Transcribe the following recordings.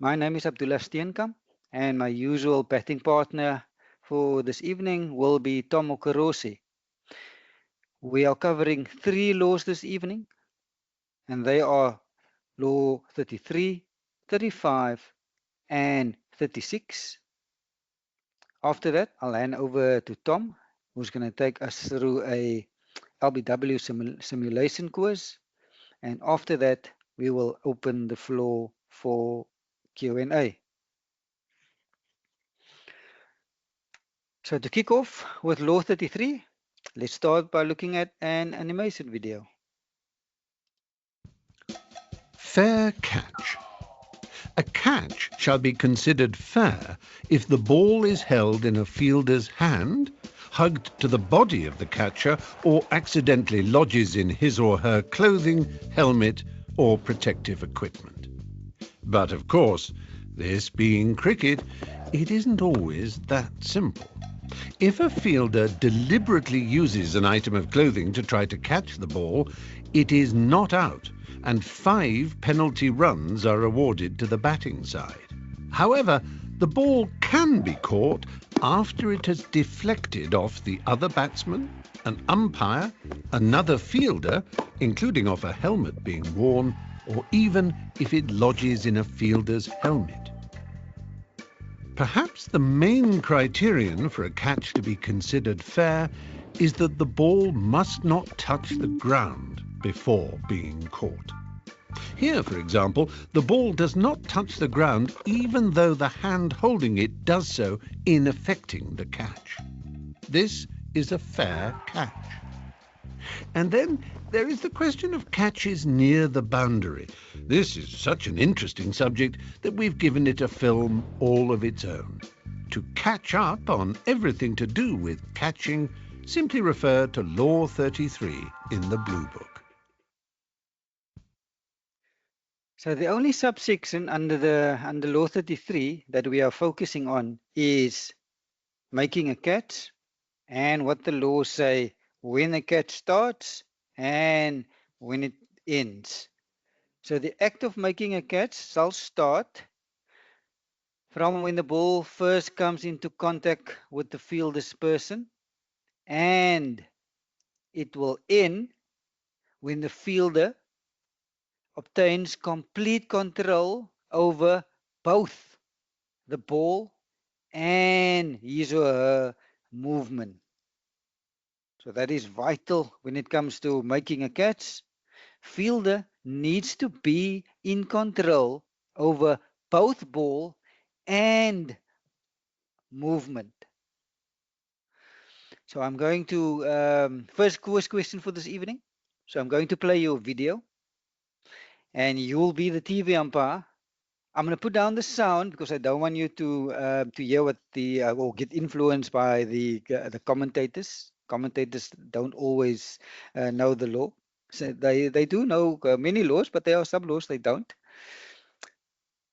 My name is Abdullah Steenkamp, and my usual batting partner for this evening will be Tom Okorosi. We are covering 3 laws this evening, and they are Law 33, 35, and 36. After that, I'll hand over to Tom, who's going to take us through a LBW Simulation Quiz. And after that, we will open the floor for Q&A. So to kick off with Law 33, let's start by looking at an animation video. Fair catch. A catch shall be considered fair if the ball is held in a fielder's hand, hugged to the body of the catcher, or accidentally lodges in his or her clothing, helmet, or protective equipment. But of course, this being cricket, it isn't always that simple. If a fielder deliberately uses an item of clothing to try to catch the ball, it is not out, and 5 penalty runs are awarded to the batting side. However, the ball can be caught after it has deflected off the other batsman, an umpire, another fielder, including off a helmet being worn, or even if it lodges in a fielder's helmet. Perhaps the main criterion for a catch to be considered fair is that the ball must not touch the ground before being caught. Here, for example, the ball does not touch the ground even though the hand holding it does so in effecting the catch. This is a fair catch. And then there is the question of catches near the boundary. This is such an interesting subject that we've given it a film all of its own. To catch up on everything to do with catching, simply refer to Law 33 in the Blue Book. So the only subsection under Law 33 that we are focusing on is making a catch, and what the laws say when a catch starts and when it ends. So the act of making a catch shall start from when the ball first comes into contact with the fielder's person, and it will end when the fielder obtains complete control over both the ball and his or her movement. So that is vital when it comes to making a catch. Fielder needs to be in control over both ball and movement. So I'm going to, first question for this evening. So I'm going to play you a video, and you'll be the TV umpire. I'm going to put down the sound because I don't want you to hear what the or get influenced by the commentators. Commentators don't always know the law. So they do know many laws, but there are some laws they don't.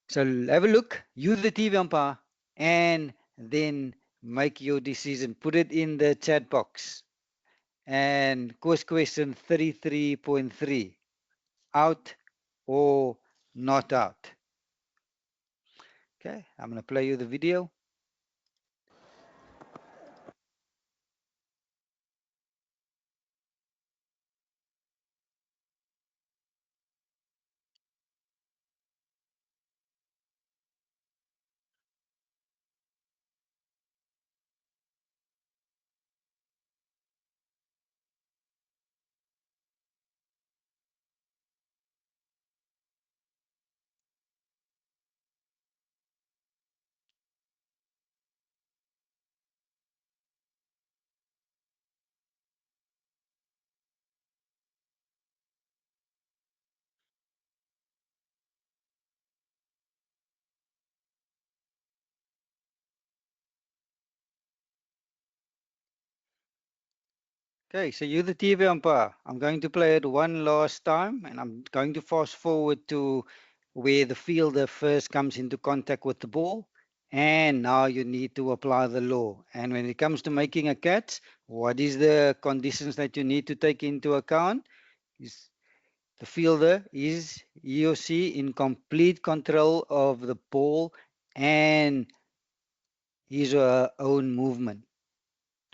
So have a look. You the TV umpire, and then make your decision. Put it in the chat box. And question 33.3: out or not out? Okay, I'm going to play you the video. Okay, so you're the TV umpire. I'm going to play it one last time, and I'm going to fast forward to where the fielder first comes into contact with the ball, and now you need to apply the law. And when it comes to making a catch, what is the conditions that you need to take into account? the fielder is, he or she, in complete control of the ball and his or her own movement.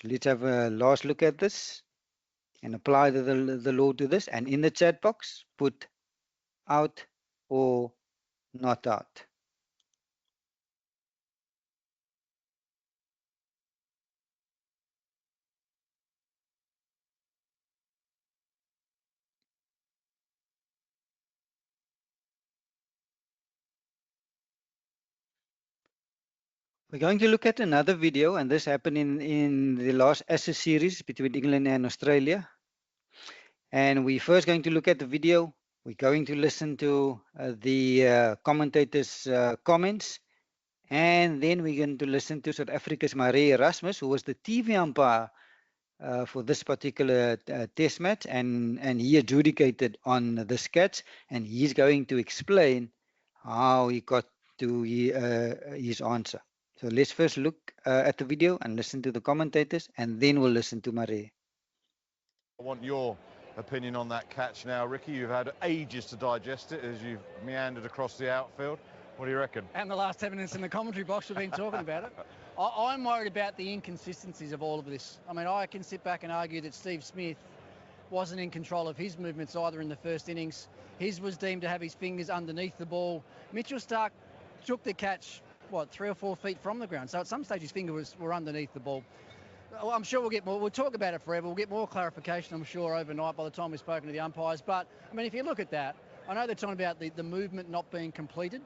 So let's have a last look at this and apply the law to this. And in the chat box, put out or not out. We're going to look at another video, and this happened in the last Ashes series between England and Australia. And we're first going to look at the video. We're going to listen to the commentators' comments, and then we're going to listen to South Africa's Marais Erasmus, who was the TV umpire for this particular test match, and he adjudicated on this catch, and he's going to explain how he got to his answer. So let's first look at the video and listen to the commentators, and then we'll listen to Marais. I want your opinion on that catch now, Ricky. You've had ages to digest it as you've meandered across the outfield. What do you reckon? And the last 10 minutes in the commentary box, we've been talking about it. I'm worried about the inconsistencies of all of this. I mean, I can sit back and argue that Steve Smith wasn't in control of his movements either in the first innings. His was deemed to have his fingers underneath the ball. Mitchell Starc took the catch, 3 or 4 feet from the ground. So at some stage his fingers were underneath the ball. I'm sure we'll get more. We'll talk about it forever. We'll get more clarification, I'm sure, overnight by the time we've spoken to the umpires. But, I mean, if you look at that, I know they're talking about the movement not being completed,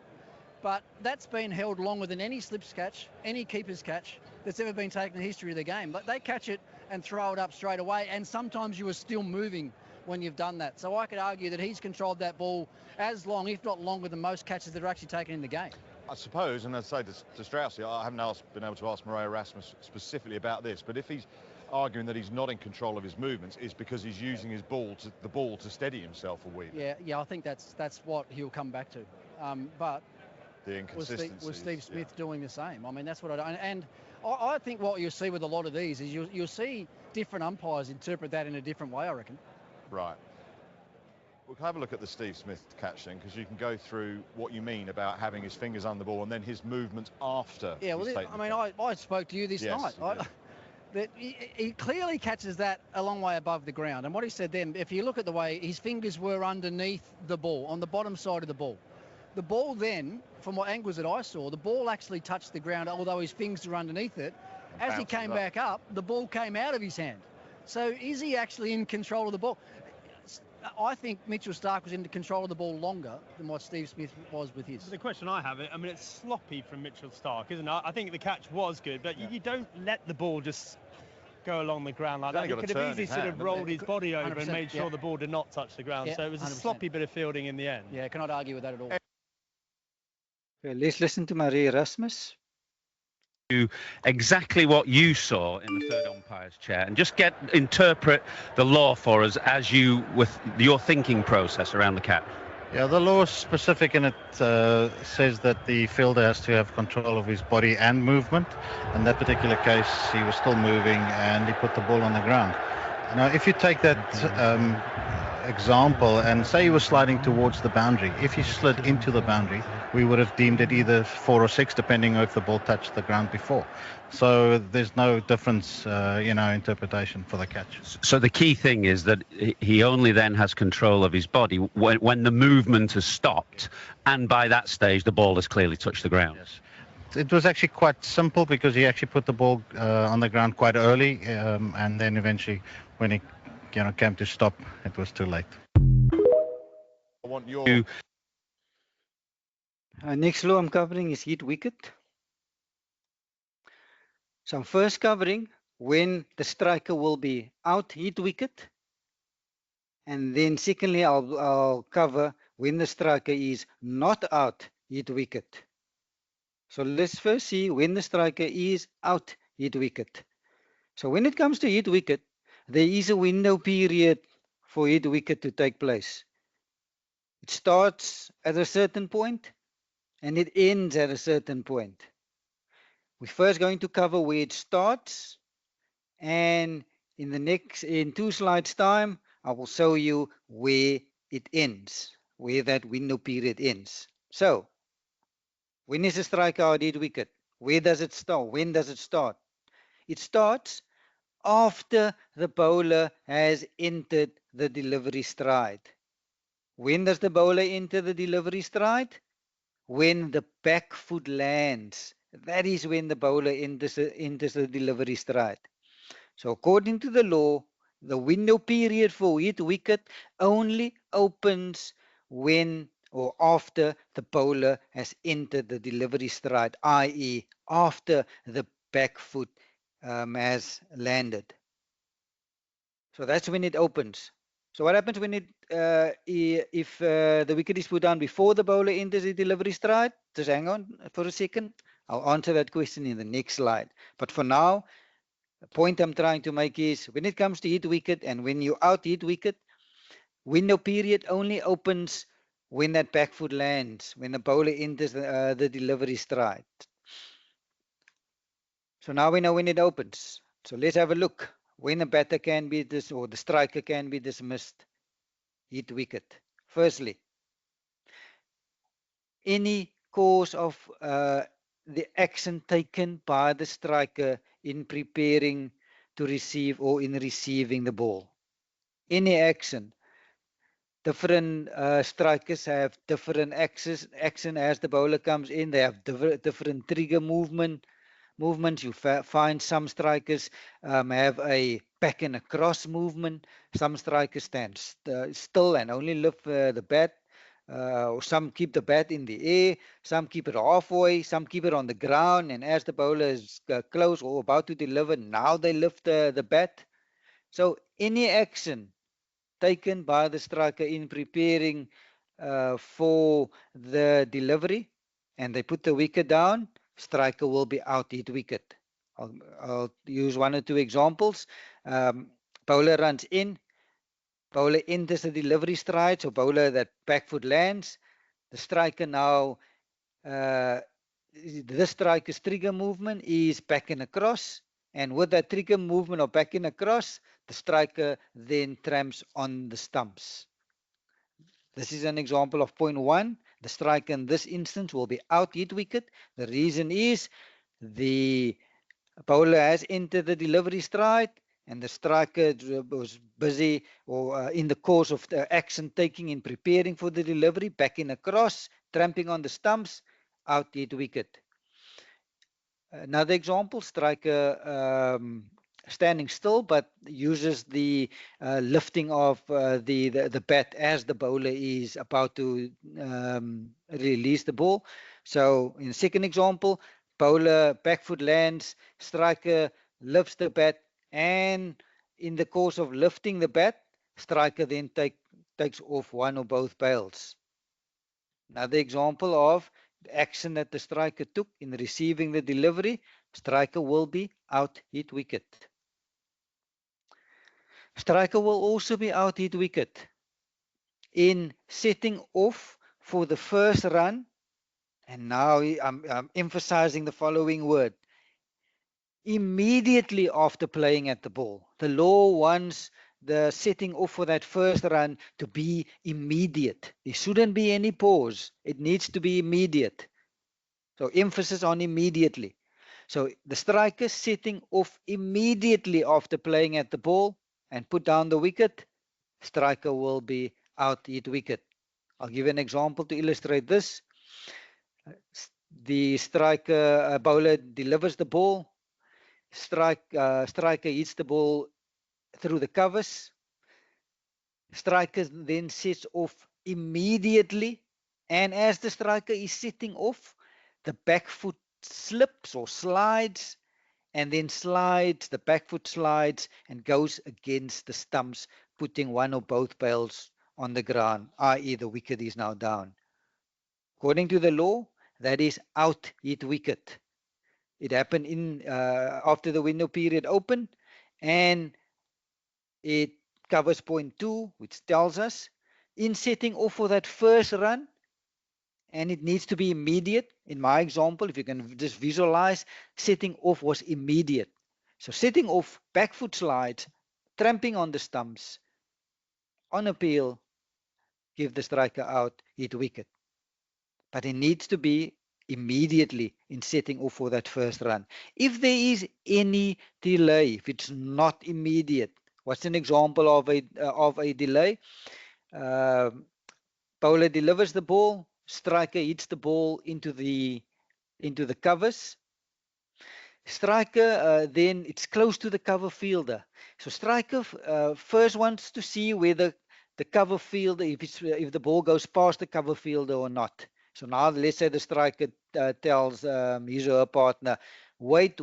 but that's been held longer than any slips catch, any keeper's catch that's ever been taken in the history of the game. But they catch it and throw it up straight away, and sometimes you are still moving when you've done that. So I could argue that he's controlled that ball as long, if not longer, than most catches that are actually taken in the game. I suppose, and I'd say to Strauss, I haven't been able to ask Marais Erasmus specifically about this, but if he's arguing that he's not in control of his movements, it's because he's using his the ball to steady himself a wee bit. Yeah, I think that's what he'll come back to. But the inconsistency was Steve Smith doing the same? I mean, that's what I don't. And I think what you'll see with a lot of these is you'll see different umpires interpret that in a different way, I reckon. Right. We'll have a look at the Steve Smith catch then, because you can go through what you mean about having his fingers on the ball and then his movements after. Yeah, well, I spoke to you this night. That he clearly catches that a long way above the ground. And what he said then, if you look at the way his fingers were underneath the ball, on the bottom side of the ball. The ball then, from what angles that I saw, the ball actually touched the ground, although his fingers were underneath it. As he came back up, the ball came out of his hand. So is he actually in control of the ball? I think Mitchell Starc was in control of the ball longer than what Steve Smith was with his. The question I have, I mean, it's sloppy from Mitchell Starc, isn't it? I think the catch was good, but you don't let the ball just go along the ground like that. He could have easily sort of rolled his body over and made sure the ball did not touch the ground. So it was a 100%. Sloppy bit of fielding in the end. Yeah, cannot argue with that at all. Okay, let's listen to Marais Erasmus. Exactly what you saw in the third umpire's chair, and just interpret the law for us as you with your thinking process around the catch. Yeah, the law is specific, and it says that the fielder has to have control of his body and movement. In that particular case, he was still moving and he put the ball on the ground. Now, if you take that example and say he was sliding towards the boundary, if he slid into the boundary, we would have deemed it either 4 or 6, depending on if the ball touched the ground before. So there's no difference in our interpretation for the catch. So the key thing is that he only then has control of his body when the movement has stopped, and by that stage the ball has clearly touched the ground. Yes. It was actually quite simple because he actually put the ball on the ground quite early, and then eventually when he came to stop, it was too late. I want your... Next law I'm covering is hit wicket. So I'm first covering when the striker will be out, hit wicket. And then secondly, I'll cover when the striker is not out, hit wicket. So let's first see when the striker is out, hit wicket. So when it comes to hit wicket, there is a window period for hit wicket to take place. It starts at a certain point and it ends at a certain point. We're first going to cover where it starts, and in 2 slides time, I will show you where it ends, where that window period ends. So, when is a striker out hit wicket? Where does it start? When does it start? It starts after the bowler has entered the delivery stride. When does the bowler enter the delivery stride? When the back foot lands. That is when the bowler enters the delivery stride. So according to the law, the window period for hit wicket only opens when or after the bowler has entered the delivery stride, i.e. after the back foot has landed. So that's when it opens. So what happens when if the wicket is put down before the bowler enters the delivery stride? Just hang on for a second. I'll answer that question in the next slide. But for now, the point I'm trying to make is when it comes to hit wicket and when you out hit wicket, window period only opens when that back foot lands, when the bowler enters the delivery stride. So now we know when it opens. So let's have a look. When a batter can be or the striker can be dismissed, hit wicket. Firstly, any cause of the action taken by the striker in preparing to receive or in receiving the ball. Any action. Different strikers have different action as the bowler comes in. They have different trigger movements. You find some strikers have a back and across movement. Some strikers stand still and only lift the bat. Or some keep the bat in the air. Some keep it halfway. Some keep it on the ground. And as the bowler is close or about to deliver, now they lift the bat. So any action taken by the striker in preparing for the delivery and they put the wicket down, striker will be out hit wicket. I'll use one or two examples. Bowler runs in, bowler enters the delivery stride, so bowler that back foot lands. The striker now, this striker's trigger movement is back and across, and with that trigger movement of back and across, the striker then tramps on the stumps. This is an example of point 1. The striker in this instance will be out hit wicket. The reason is the bowler has entered the delivery stride and the striker was busy or in the course of the action taking in preparing for the delivery, backing across, tramping on the stumps, out hit wicket. Another example, striker standing still but uses the lifting of the bat as the bowler is about to release the ball. So in the second example, bowler back foot lands, striker lifts the bat, and in the course of lifting the bat, striker then takes off one or both bails. Another example of the action that the striker took in receiving the delivery, striker will be out hit wicket. Striker will also be out hit wicket in setting off for the first run, and now I'm emphasizing the following word. Immediately after playing at the ball. The law wants the setting off for that first run to be immediate. There shouldn't be any pause. It needs to be immediate. So emphasis on immediately. So the striker setting off immediately after playing at the ball and put down the wicket, striker will be out hit wicket. I'll give an example to illustrate this. The striker bowler delivers the ball. Striker hits the ball through the covers. Striker then sets off immediately, and as the striker is setting off, the back foot slips or slides, and then the back foot slides and goes against the stumps, putting one or both bails on the ground, i.e. the wicket is now down. According to the law, that is out hit wicket. It happened after the window period opened, and it covers point 2, which tells us in setting off for that first run, and it needs to be immediate. In my example, if you can just visualize, setting off was immediate. So setting off, back foot slides, tramping on the stumps, on appeal, give the striker out, hit wicket. But it needs to be immediately in setting off for that first run. If there is any delay, if it's not immediate, what's an example of a delay? Bowler delivers the ball, striker hits the ball into the covers. Striker then it's close to the cover fielder. So striker first wants to see whether the cover fielder, if the ball goes past the cover fielder or not. So now let's say the striker tells his or her partner, wait.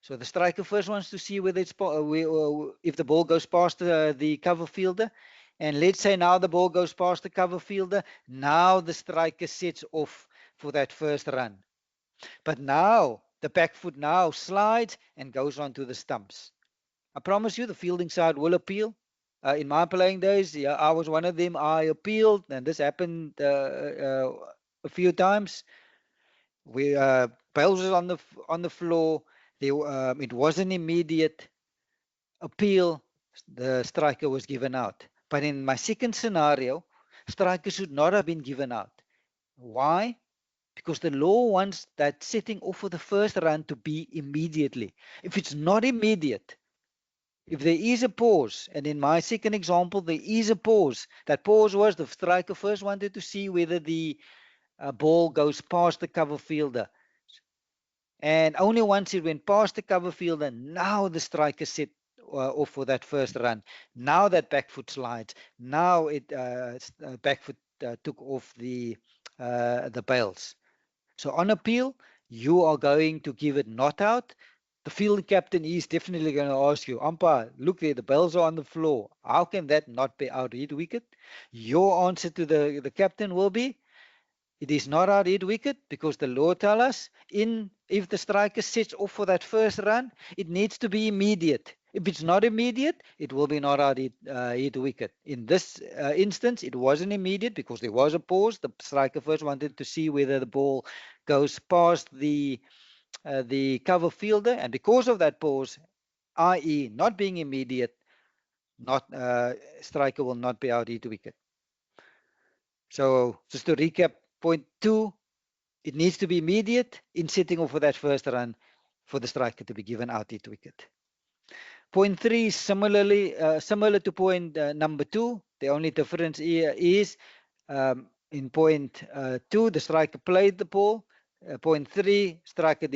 So the striker first wants to see whether it's if the ball goes past the cover fielder. And let's say now the ball goes past the cover fielder. Now the striker sets off for that first run. But now the back foot now slides and goes onto the stumps. I promise you the fielding side will appeal. In my playing days, yeah, I was one of them. I appealed, and this happened a few times. We Bales was on the floor. It was an immediate appeal. The striker was given out. But in my second scenario, striker should not have been given out. Why? Because the law wants that setting off for the first run to be immediately. If it's not immediate, if there is a pause, and in my second example, there is a pause. That pause was the striker first wanted to see whether the ball goes past the cover fielder. And only once it went past the cover fielder, now the striker set off for that first run. Now that back foot slides. Now it back foot took off the bails. So on appeal, you are going to give it not out. The field captain is definitely going to ask you, umpire, look there, the bails are on the floor. How can that not be out hit wicket? Your answer to the captain will be, it is not out hit wicket because the law tells us if the striker sets off for that first run, it needs to be immediate. If it's not immediate, it will be not out hit wicket. In this instance, it wasn't immediate because there was a pause. The striker first wanted to see whether the ball goes past the cover fielder, and because of that pause, i.e. not being immediate, striker will not be out hit wicket. So just to recap, point 2, it needs to be immediate in setting off for that first run for the striker to be given out hit wicket. Point 3 is similar to point number 2. The only difference here is in point 2, the striker played the ball. Point 3, striker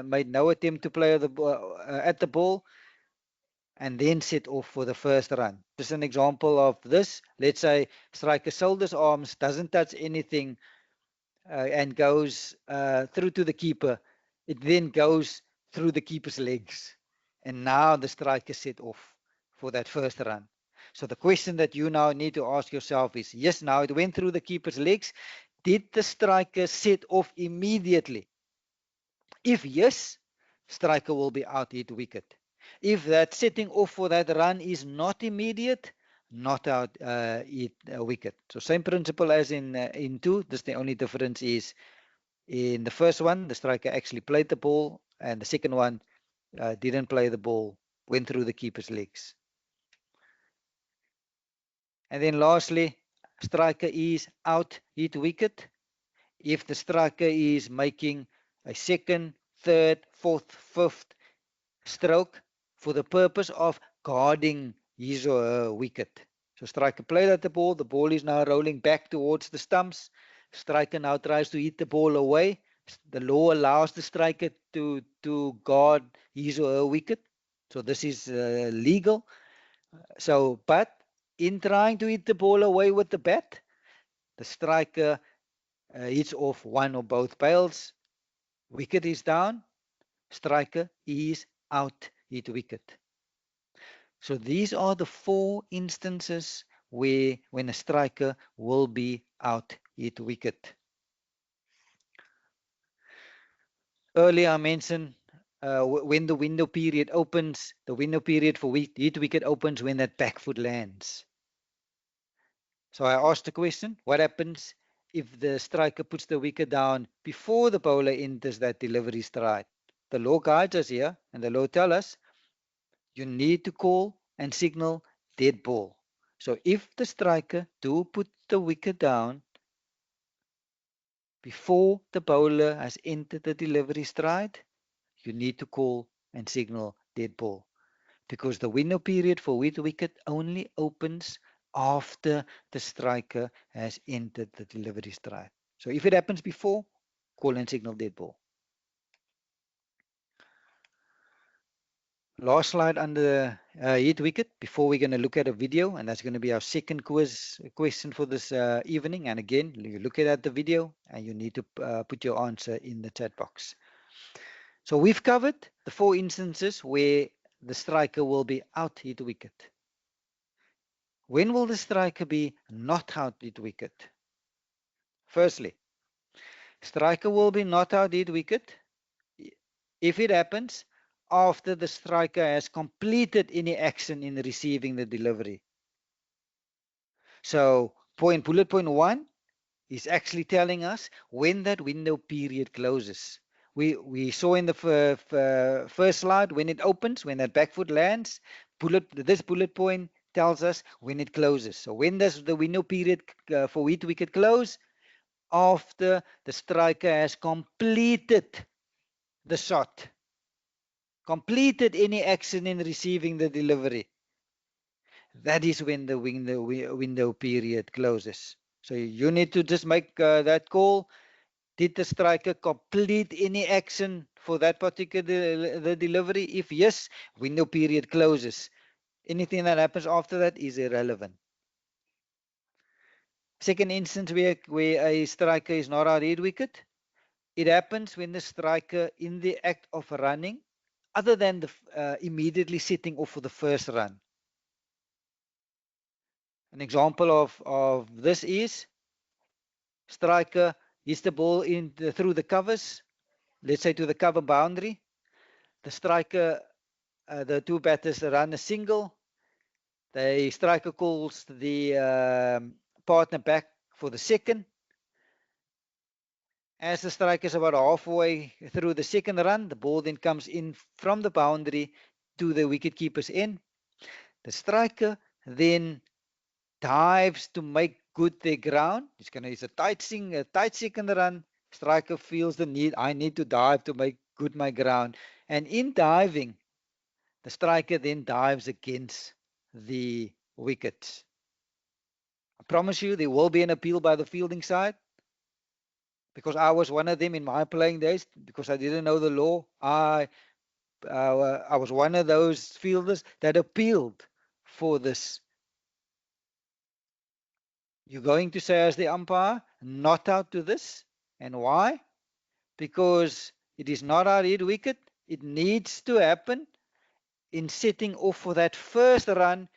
made no attempt to play at the ball and then set off for the first run. Just an example of this. Let's say striker shoulders arms, doesn't touch anything and goes through to the keeper. It then goes through the keeper's legs. And now the striker set off for that first run. So the question that you now need to ask yourself is, yes, now it went through the keeper's legs. Did the striker set off immediately? If yes, striker will be out hit wicket. If that setting off for that run is not immediate, not out hit wicket. So same principle as in 2. Just the only difference is in the first one, the striker actually played the ball, and the second one didn't play the ball, went through the keeper's legs. And then lastly, striker is out hit wicket if the striker is making a second, third, fourth, fifth stroke for the purpose of guarding his or her wicket. So striker played at the ball is now rolling back towards the stumps. Striker now tries to hit the ball away. The law allows the striker to guard his or her wicket. So this is legal. But in trying to hit the ball away with the bat, the striker hits off one or both bails. Wicket is down. Striker is out hit wicket. So these are the 4 instances where when a striker will be out hit wicket. Earlier I mentioned when the window period opens, the window period for hit wicket opens when that back foot lands. So I asked the question, what happens if the striker puts the wicket down before the bowler enters that delivery stride? The law guides us here, and the law tells us you need to call and signal dead ball. So if the striker do put the wicket down before the bowler has entered the delivery stride, you need to call and signal dead ball, because the window period for hit wicket only opens after the striker has entered the delivery stride. So if it happens before, call and signal dead ball. Last slide under hit wicket before we're going to look at a video, and that's going to be our second quiz question for this evening. And again, you look at the video and you need to put your answer in the chat box. So we've covered the 4 instances where the striker will be out hit wicket. When will the striker be not out hit wicket? Firstly, striker will be not out hit wicket if it happens after the striker has completed any action in receiving the delivery. So bullet point 1 is actually telling us when that window period closes. We saw in the first slide when it opens, when that back foot lands, this bullet point tells us when it closes. So when does the window period for hit wicket close? After the striker has completed the shot, completed any action in receiving the delivery. That is when the window period closes. So you need to just make that call. Did the striker complete any action for that particular the delivery? If yes, window period closes. Anything that happens after that is irrelevant. Second instance where a striker is not out hit wicket, it happens when the striker in the act of running, other than the immediately setting off for the first run. An example of this is striker hits the ball through the covers, let's say to the cover boundary. The striker, the 2 batters run a single. The striker calls the partner back for the second. As the striker is about halfway through the second run, the ball then comes in from the boundary to the wicketkeeper's end. The striker then dives to make good their ground. It's going to use a tight second run. Striker feels the need. I need to dive to make good my ground. And in diving, the striker then dives against the wickets. I promise you there will be an appeal by the fielding side, because I was one of them in my playing days, because I didn't know the law. I was one of those fielders that appealed for this. You're going to say as the umpire, not out to this. And why? Because it is not out hit wicket. It needs to happen in setting off for that first run,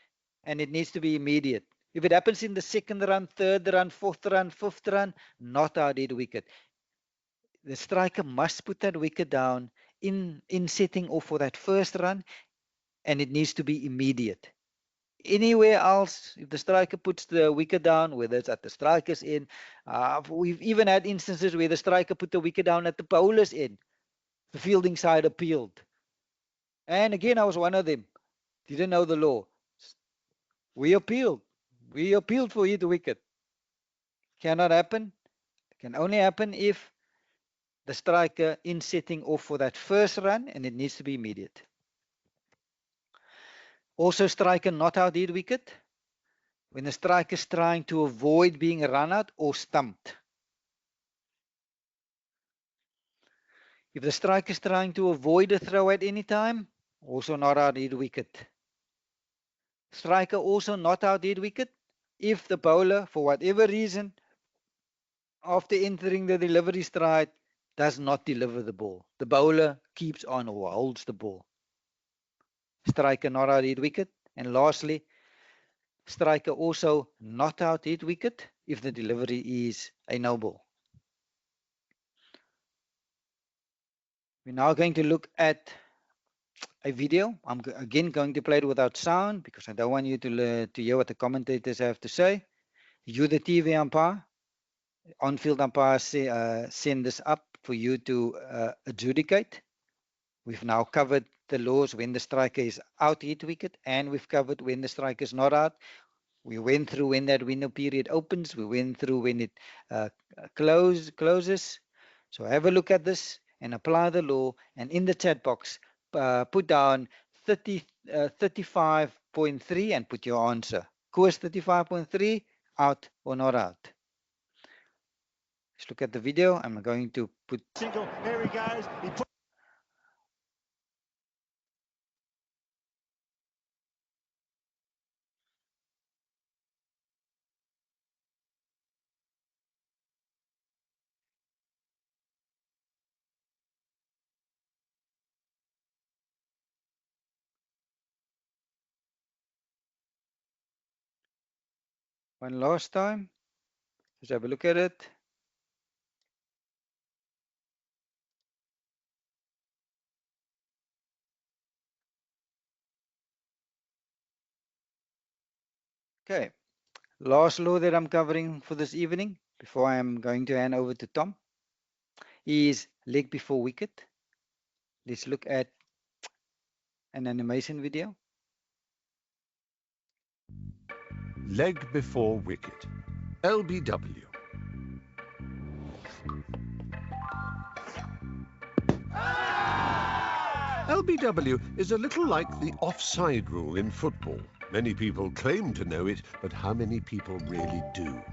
and it needs to be immediate. If it happens in the second run, third run, fourth run, fifth run, not out hit wicket. The striker must put that wicket down in setting off for that first run, and it needs to be immediate. Anywhere else, if the striker puts the wicket down, whether it's at the striker's end, we've even had instances where the striker put the wicket down at the bowler's end. The fielding side appealed. And again, I was one of them. Didn't know the law. We appealed. We appealed for hit wicket. Cannot happen. Can only happen if the striker in setting off for that first run, and it needs to be immediate. Also, striker not out hit wicket when the striker is trying to avoid being run out or stumped. If the striker is trying to avoid a throw at any time, also not out hit wicket. Striker also not out hit wicket if the bowler, for whatever reason, after entering the delivery stride, does not deliver the ball. The bowler keeps on or holds the ball. Striker not out hit wicket. And lastly, striker also not out hit wicket if the delivery is a no ball. We're now going to look at a video. I'm again going to play it without sound because I don't want you to hear what the commentators have to say. You, the TV umpire, on-field umpire, send this up for you to adjudicate. We've now covered the laws when the striker is out hit wicket, and we've covered when the striker is not out. We went through when that window period opens. We went through when it closes. So have a look at this and apply the law. And in the chat box, put down 35.3 and put your answer. Course 35.3, out or not out? Let's look at the video. I'm going to put... Single, there he goes. He put One last time. Let's have a look at it. Okay. Last law that I'm covering for this evening, before I'm going to hand over to Tom, is leg before wicket. Let's look at an animation video. Leg before wicket. LBW. LBW is a little like the offside rule in football. Many people claim to know it, but how many people really do?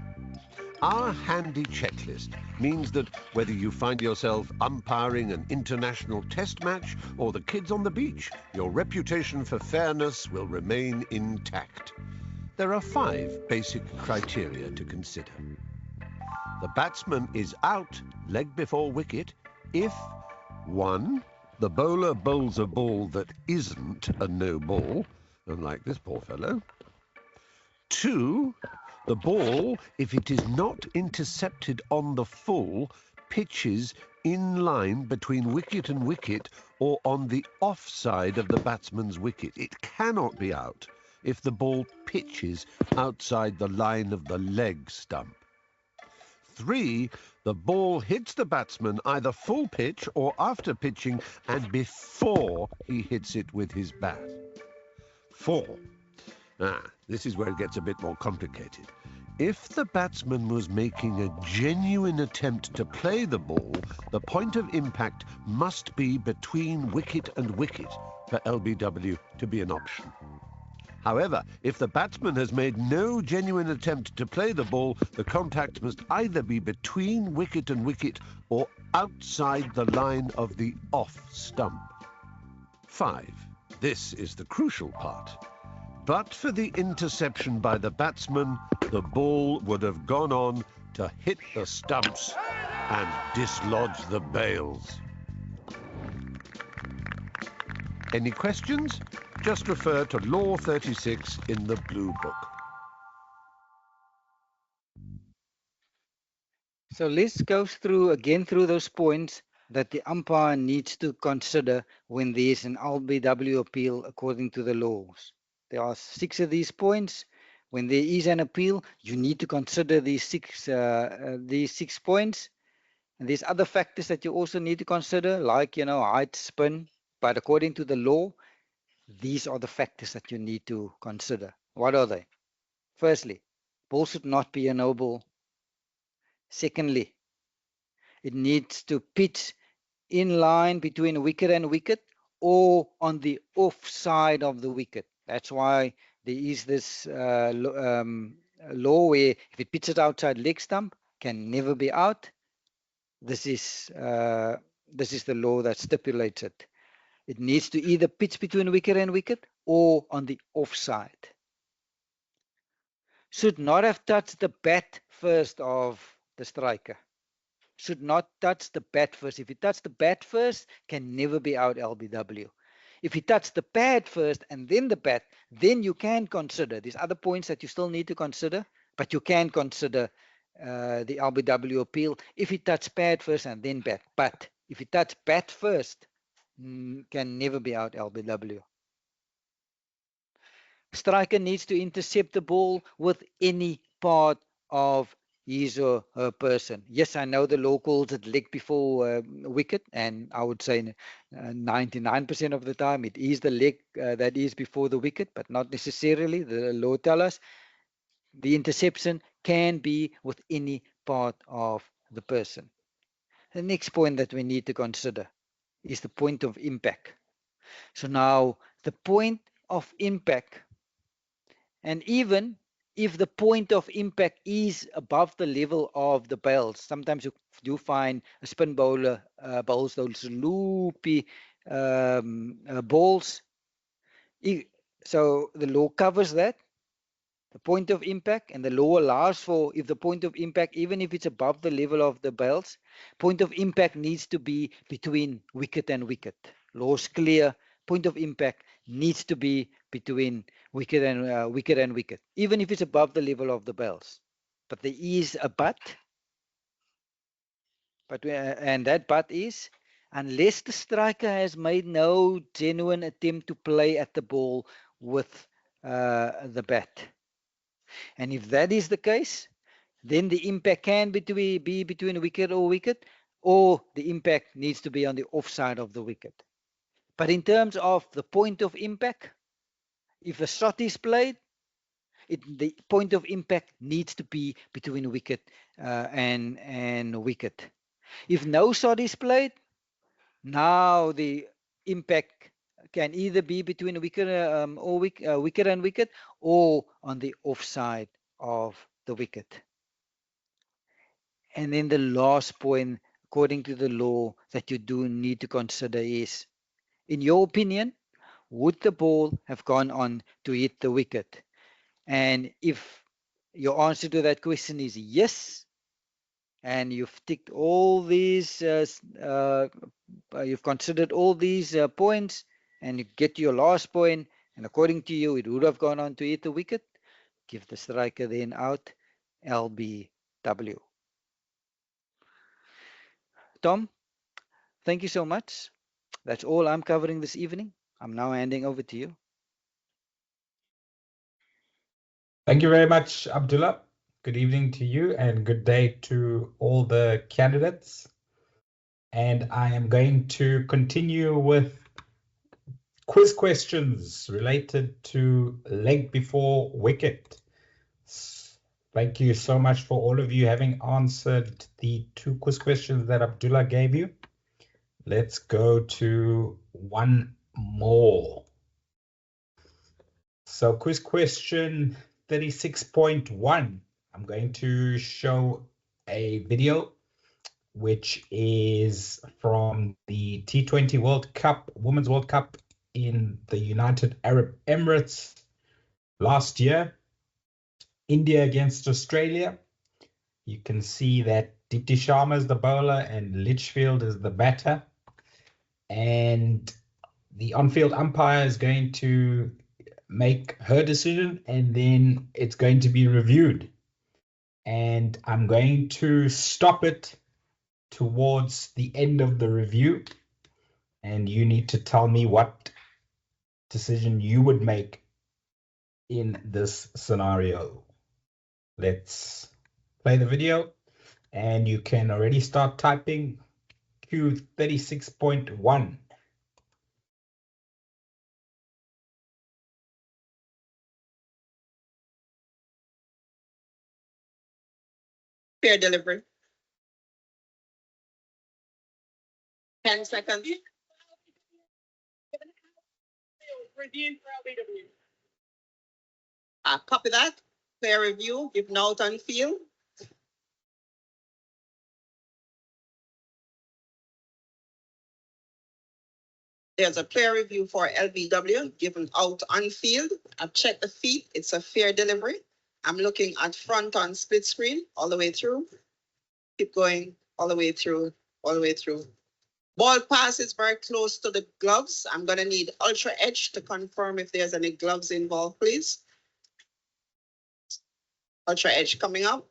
Our handy checklist means that whether you find yourself umpiring an international test match or the kids on the beach, your reputation for fairness will remain intact. There are 5 basic criteria to consider. The batsman is out, leg before wicket, if 1. The bowler bowls a ball that isn't a no ball, unlike this poor fellow. 2. The ball, if it is not intercepted on the full, pitches in line between wicket and wicket or on the offside of the batsman's wicket. It cannot be out if the ball pitches outside the line of the leg stump. 3. The ball hits the batsman either full pitch or after pitching and before he hits it with his bat. 4. This is where it gets a bit more complicated. If the batsman was making a genuine attempt to play the ball, the point of impact must be between wicket and wicket for LBW to be an option. However, if the batsman has made no genuine attempt to play the ball, the contact must either be between wicket and wicket or outside the line of the off stump. 5. This is the crucial part. But for the interception by the batsman, the ball would have gone on to hit the stumps and dislodge the bails. Any questions? Just refer to Law 36 in the Blue Book. So let's go through those points that the umpire needs to consider when there is an LBW appeal according to the laws. There are 6 of these points. When there is an appeal, you need to consider these 6 points. And there's other factors that you also need to consider, like, height, spin. But according to the law, these are the factors that you need to consider. What are they? Firstly, ball should not be a no ball. Secondly, it needs to pitch in line between wicket and wicket or on the off side of the wicket. That's why there is this law where if it pitches outside leg stump, can never be out. This is the law that stipulates it. It needs to either pitch between wicket and wicket or on the offside. Should not have touched the bat first of the striker. Should not touch the bat first. If he touched the bat first, can never be out LBW. If he touched the pad first and then the bat, then you can consider. There's other points that you still need to consider, but you can consider the LBW appeal if he touched pad first and then bat. But if he touched bat first, can never be out LBW. Striker needs to intercept the ball with any part of his or her person. Yes, I know the law calls it leg before wicket, and I would say 99% of the time it is the leg that is before the wicket, but not necessarily. The law tells us The interception can be with any part of the person. The next point that we need to consider is the point of impact. So now the point of impact, and even if the point of impact is above the level of the bails, sometimes you do find a spin bowler bowls those loopy balls. So the law covers that, the point of impact, and the law allows for, if the point of impact, even if it's above the level of the bails, point of impact needs to be between wicket and wicket. Law's clear. Point of impact needs to be between wicket and wicket, even if it's above the level of the bails. But there is a but, and that but is, unless the striker has made no genuine attempt to play at the ball with the bat. And if that is the case, then the impact can be between wicket, or the impact needs to be on the offside of the wicket. But in terms of the point of impact, if a shot is played, the point of impact needs to be between wicket and wicket. If no shot is played, now the impact can either be between wicket wicket and wicket, or on the offside of the wicket. And then the last point, according to the law, that you do need to consider is, in your opinion, would the ball have gone on to hit the wicket? And if your answer to that question is yes, and you've ticked all these, you've considered all these points, and you get your last point, and according to you, it would have gone on to hit the wicket, give the striker then out LBW. Tom, thank you so much. That's all I'm covering this evening. I'm now handing over to you. Thank you very much, Abdullah. Good evening to you and good day to all the candidates. And I am going to continue with quiz questions related to leg before wicket. Thank you so much for all of you having answered the 2 quiz questions that Abdullah gave you. Let's go to one more. So quiz question 36.1. I'm going to show a video which is from the T20 World Cup, Women's World Cup in the United Arab Emirates last year. India against Australia. You can see that Dipti Sharma is the bowler and Litchfield is the batter. And the on-field umpire is going to make her decision, and then it's going to be reviewed. And I'm going to stop it towards the end of the review, and you need to tell me what decision you would make in this scenario. Let's play the video, and you can already start typing Q36.1. Fair delivery. 10 seconds. Review for LBW. Copy that. Fair review, given out on field. There's a player review for LBW given out on field. I've checked the feet. It's a fair delivery. I'm looking at front on split screen all the way through. Keep going all the way through, all the way through. Ball pass is very close to the gloves. I'm going to need ultra edge to confirm if there's any gloves involved, please. Ultra edge coming up.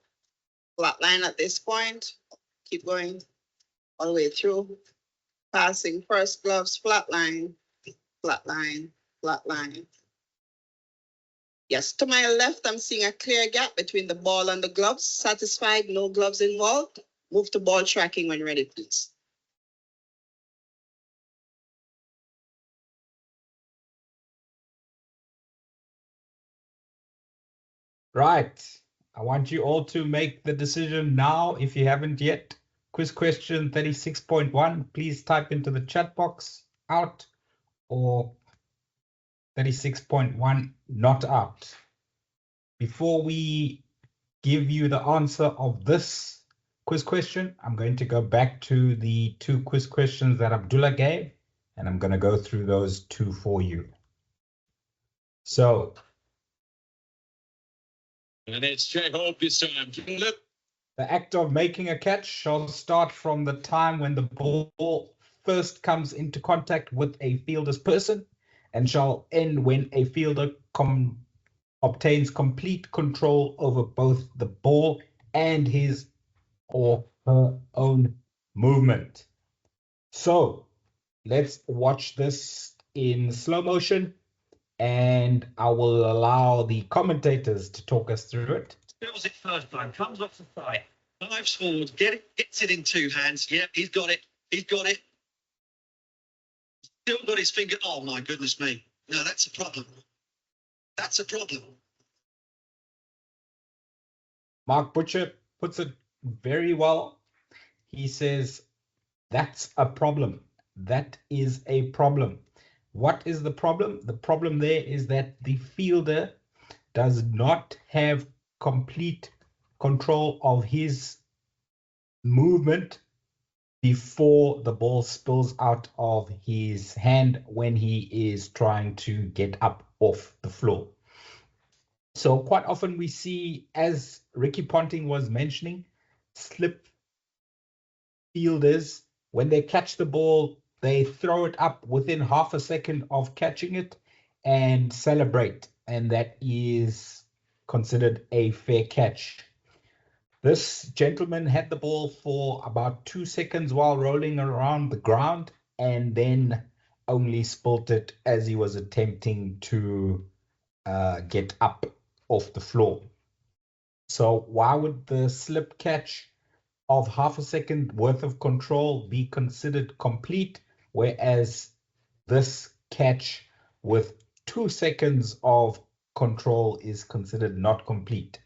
Flat line at this point. Keep going all the way through. Passing first gloves, flat line, flat line, flat line. Yes, to my left, I'm seeing a clear gap between the ball and the gloves. Satisfied, no gloves involved. Move to ball tracking when ready, please. Right. I want you all to make the decision now if you haven't yet. Quiz question 36.1. Please type into the chat box out or 36.1 not out. Before we give you the answer of this quiz question, I'm going to go back to the two quiz questions that Abdullah gave, and I'm going to go through those two for you. So, and it's Jay Hope this time. the act of making a catch shall start from the time when the ball first comes into contact with a fielder's person and shall end when a fielder obtains complete control over both the ball and his or her own movement. So let's watch this in slow motion, and I will allow the commentators to talk us through it. Spills it first time, comes off the thigh, dives forward, gets it in two hands. Yeah, he's got it. He's got it. Still got his finger. Oh my goodness me. No, that's a problem. That's a problem. Mark Butcher puts it very well. He says, that's a problem. That is a problem. What is the problem? The problem there is that the fielder does not have complete control of his movement before the ball spills out of his hand when he is trying to get up off the floor. So quite often we see, as Ricky Ponting was mentioning, slip fielders, when they catch the ball, they throw it up within half a second of catching it and celebrate, and that is considered a fair catch. This gentleman had the ball for about 2 seconds while rolling around the ground and then only spilt it as he was attempting to get up off the floor. So why would the slip catch of half a second worth of control be considered complete, whereas this catch with 2 seconds of control is considered not complete?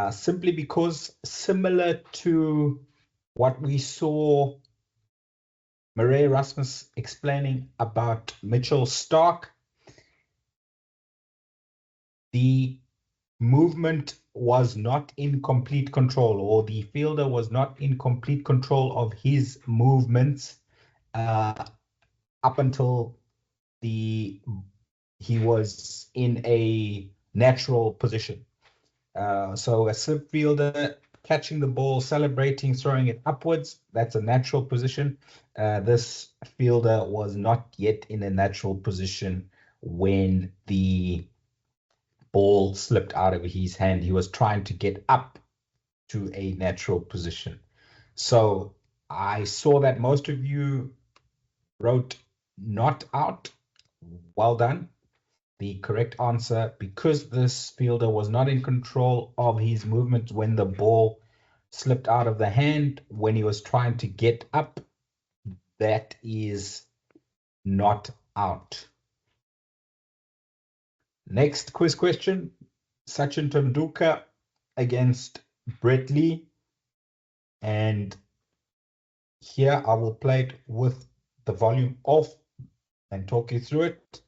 Simply because, similar to what we saw Murray Erasmus explaining about Mitchell Starc, the movement was not in complete control, or the fielder was not in complete control of his movements up until he was in a natural position. So a slip fielder catching the ball, celebrating, throwing it upwards, that's a natural position. This fielder was not yet in a natural position when the ball slipped out of his hand. He was trying to get up to a natural position. So I saw that most of you wrote not out. Well done. The correct answer, because this fielder was not in control of his movement when the ball slipped out of the hand, when he was trying to get up, that is not out. Next quiz question, Sachin Tendulkar against Brett Lee. And here I will play it with the volume off and talk you through it.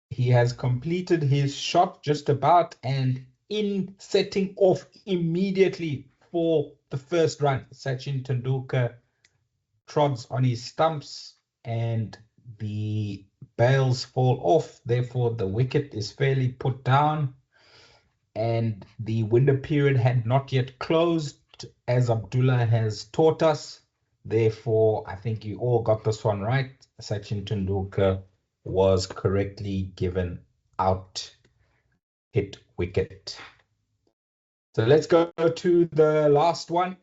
He has completed his shot just about, and in setting off immediately for the first run, Sachin Tendulkar trods on his stumps and the bails fall off. Therefore, the wicket is fairly put down, and the window period had not yet closed, as Abdullah has taught us. Therefore, I think you all got this one right. Sachin Tendulkar was correctly given out. Hit wicket. So let's go to the last one,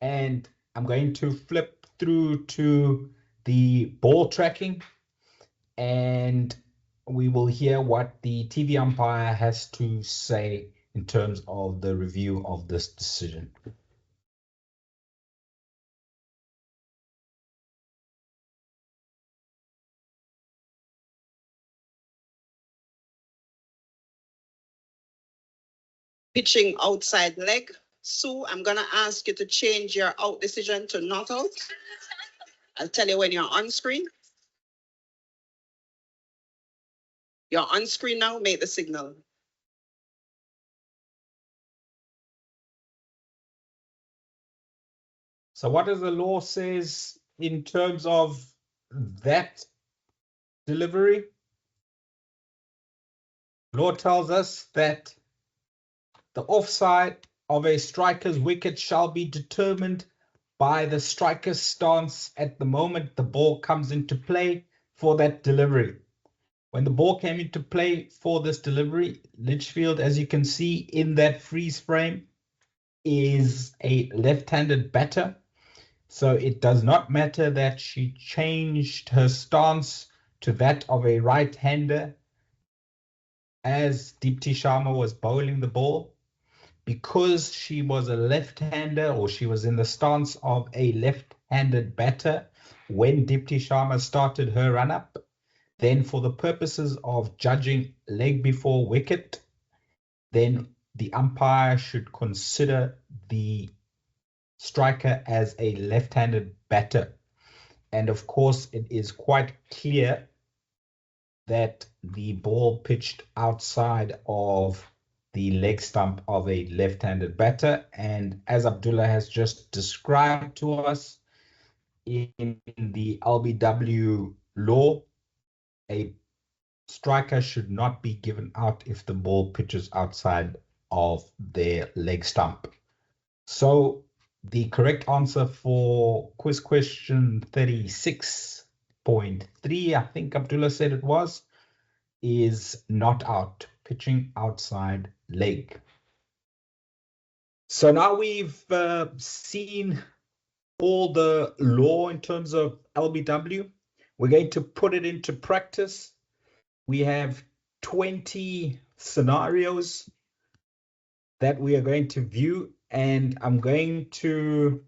and I'm going to flip through to the ball tracking, and we will hear what the TV umpire has to say in terms of the review of this decision. pitching outside leg. Sue, I'm going to ask you to change your out decision to not out. I'll tell you when you're on screen. You're on screen now, make the signal. So what does the law says in terms of that delivery? Law tells us that the offside of a striker's wicket shall be determined by the striker's stance at the moment the ball comes into play for that delivery. When the ball came into play for this delivery, Litchfield, as you can see in that freeze frame, is a left-handed batter. So it does not matter that she changed her stance to that of a right-hander as Deepti Sharma was bowling the ball. Because she was a left-hander, or she was in the stance of a left-handed batter when Deepti Sharma started her run-up, then for the purposes of judging leg before wicket, then the umpire should consider the striker as a left-handed batter. And of course, it is quite clear that the ball pitched outside of the leg stump of a left-handed batter. And as Abdullah has just described to us, in the LBW law, a striker should not be given out if the ball pitches outside of their leg stump. So the correct answer for quiz question 36.3, I think Abdullah said it was, is not out, pitching outside leg. So now we've seen all the law in terms of LBW. We're going to put it into practice. We have 20 scenarios that we are going to view, and I'm going to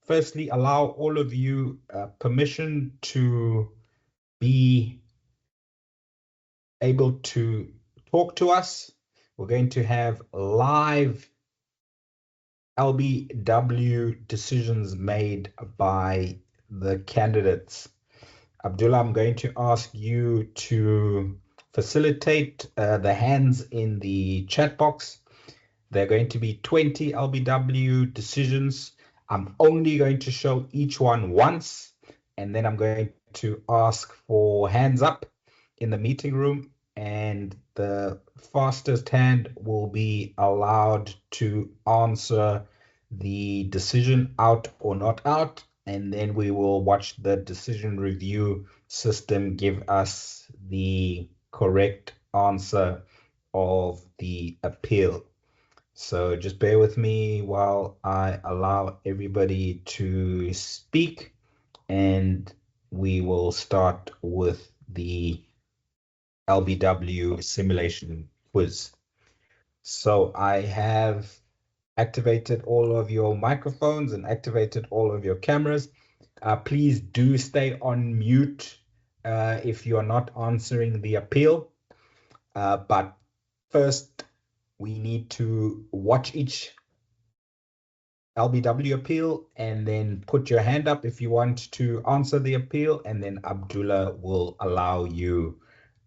firstly allow all of you permission to be able to talk to us. We're going to have live LBW decisions made by the candidates. Abdullah, I'm going to ask you to facilitate the hands in the chat box. There are going to be 20 LBW decisions. I'm only going to show each one once, and then I'm going to ask for hands up in the meeting room, and the fastest hand will be allowed to answer the decision out or not out, and then we will watch the decision review system give us the correct answer of the appeal. So just bear with me while I allow everybody to speak, and we will start with the LBW Simulation Quiz. So I have activated all of your microphones and activated all of your cameras. Please do stay on mute if you are not answering the appeal. But first, we need to watch each LBW appeal and then put your hand up if you want to answer the appeal, and then Abdullah will allow you,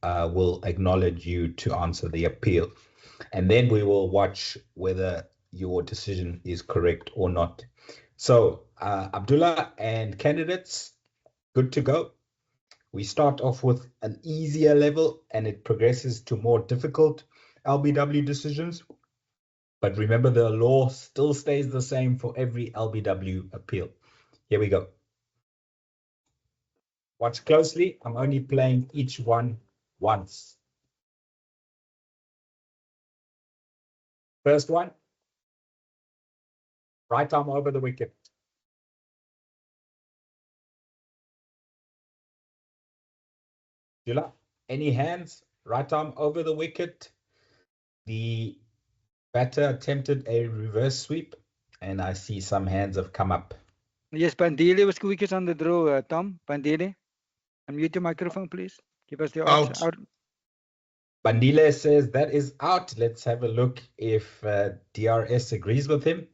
will acknowledge you to answer the appeal. And then we will watch whether your decision is correct or not. So Abdullah and candidates, good to go. We start off with an easier level and it progresses to more difficult LBW decisions. But remember, the law still stays the same for every LBW appeal. Here we go. Watch closely. I'm only playing each one once. First one. Right arm over the wicket. Abdullah, any hands? Right arm over the wicket. The batter attempted a reverse sweep, and I see some hands have come up. Yes, Bandile was wickets on the draw, Tom. Bandile, unmute your microphone, please. Give us the answer. Out. Bandile says that is out. Let's have a look if DRS agrees with him.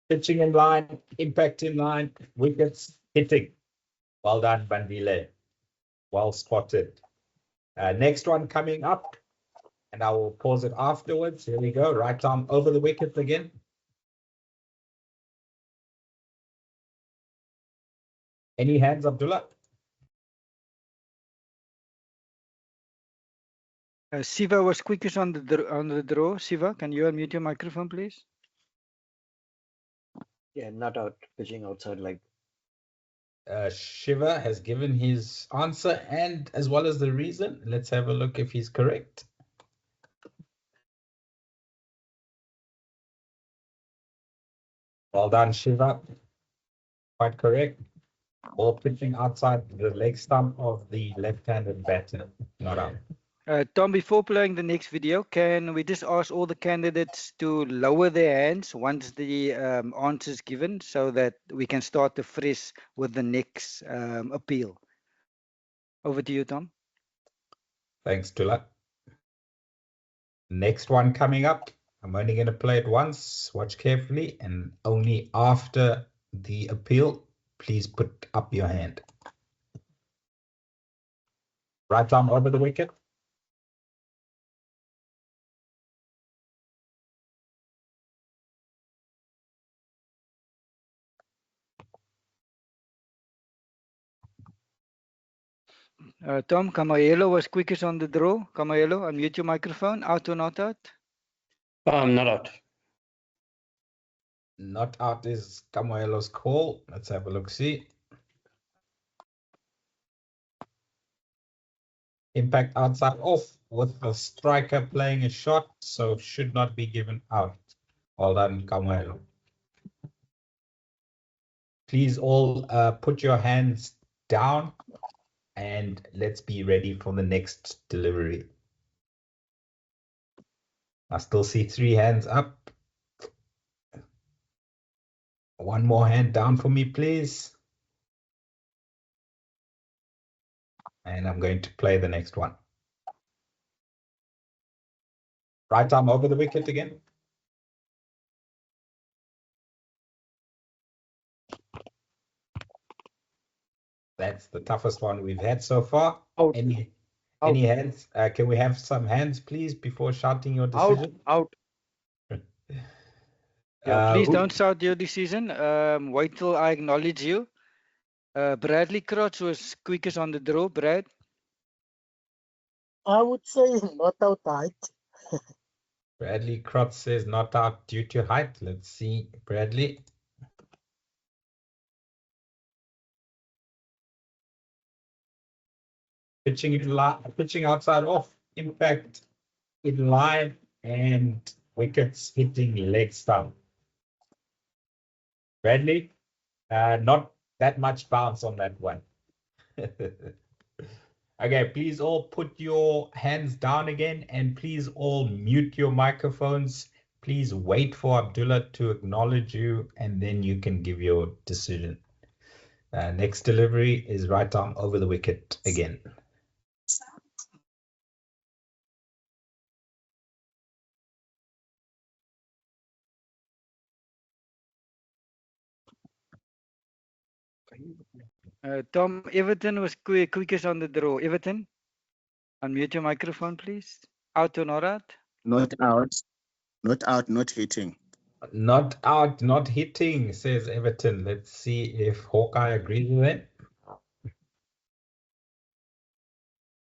Pitching in line, impact in line, wickets hitting. Well done, Bandile. Well spotted. Next one coming up, and I will pause it afterwards. Here we go. Right arm over the wicket again. Any hands, Abdullah? Siva was quickest on the draw. Siva, can you unmute your microphone, please? Yeah, not out, pitching outside leg. Shiva has given his answer and as well as the reason. Let's have a look if he's correct. Well done, Shiva. Quite correct. Ball pitching outside the leg stump of the left-handed batter. Not out. Tom, before playing the next video, can we just ask all the candidates to lower their hands once the answer is given so that we can start afresh with the next appeal? Over to you, Tom. Thanks, Tula. Next one coming up. I'm only going to play it once. Watch carefully, and only after the appeal, please put up your hand. Right arm over the wicket. Tom, Kamayelo was quickest on the draw. Kamayelo, unmute your microphone. Out or not out? Not out. Not out is Kamoelo's call. Let's have a look. See. Impact outside off with the striker playing a shot, so should not be given out. Well done, Kamoelo. Please all put your hands down and let's be ready for the next delivery. I still see 3 hands up. One more hand down for me, please. And I'm going to play the next one. Right arm over the wicket again. That's the toughest one we've had so far. Out. Any hands? Can we have some hands, please, before shouting your decision? Out. Yeah, please don't shout your decision. Wait till I acknowledge you. Bradley Crotch was quickest on the draw. Brad? I would say not out height. Bradley Crotch says not out due to height. Let's see, Bradley. Pitching outside off, impact in line, and wickets hitting leg stump. Bradley, not that much bounce on that one. Okay, please all put your hands down again, and please all mute your microphones. Please wait for Abdullah to acknowledge you, and then you can give your decision. Next delivery is right arm over the wicket again. Tom, Everton was quickest on the draw. Everton, unmute your microphone, please. Out or not out? Not out. Not out, not hitting. Not out, not hitting, says Everton. Let's see if Hawkeye agrees with it.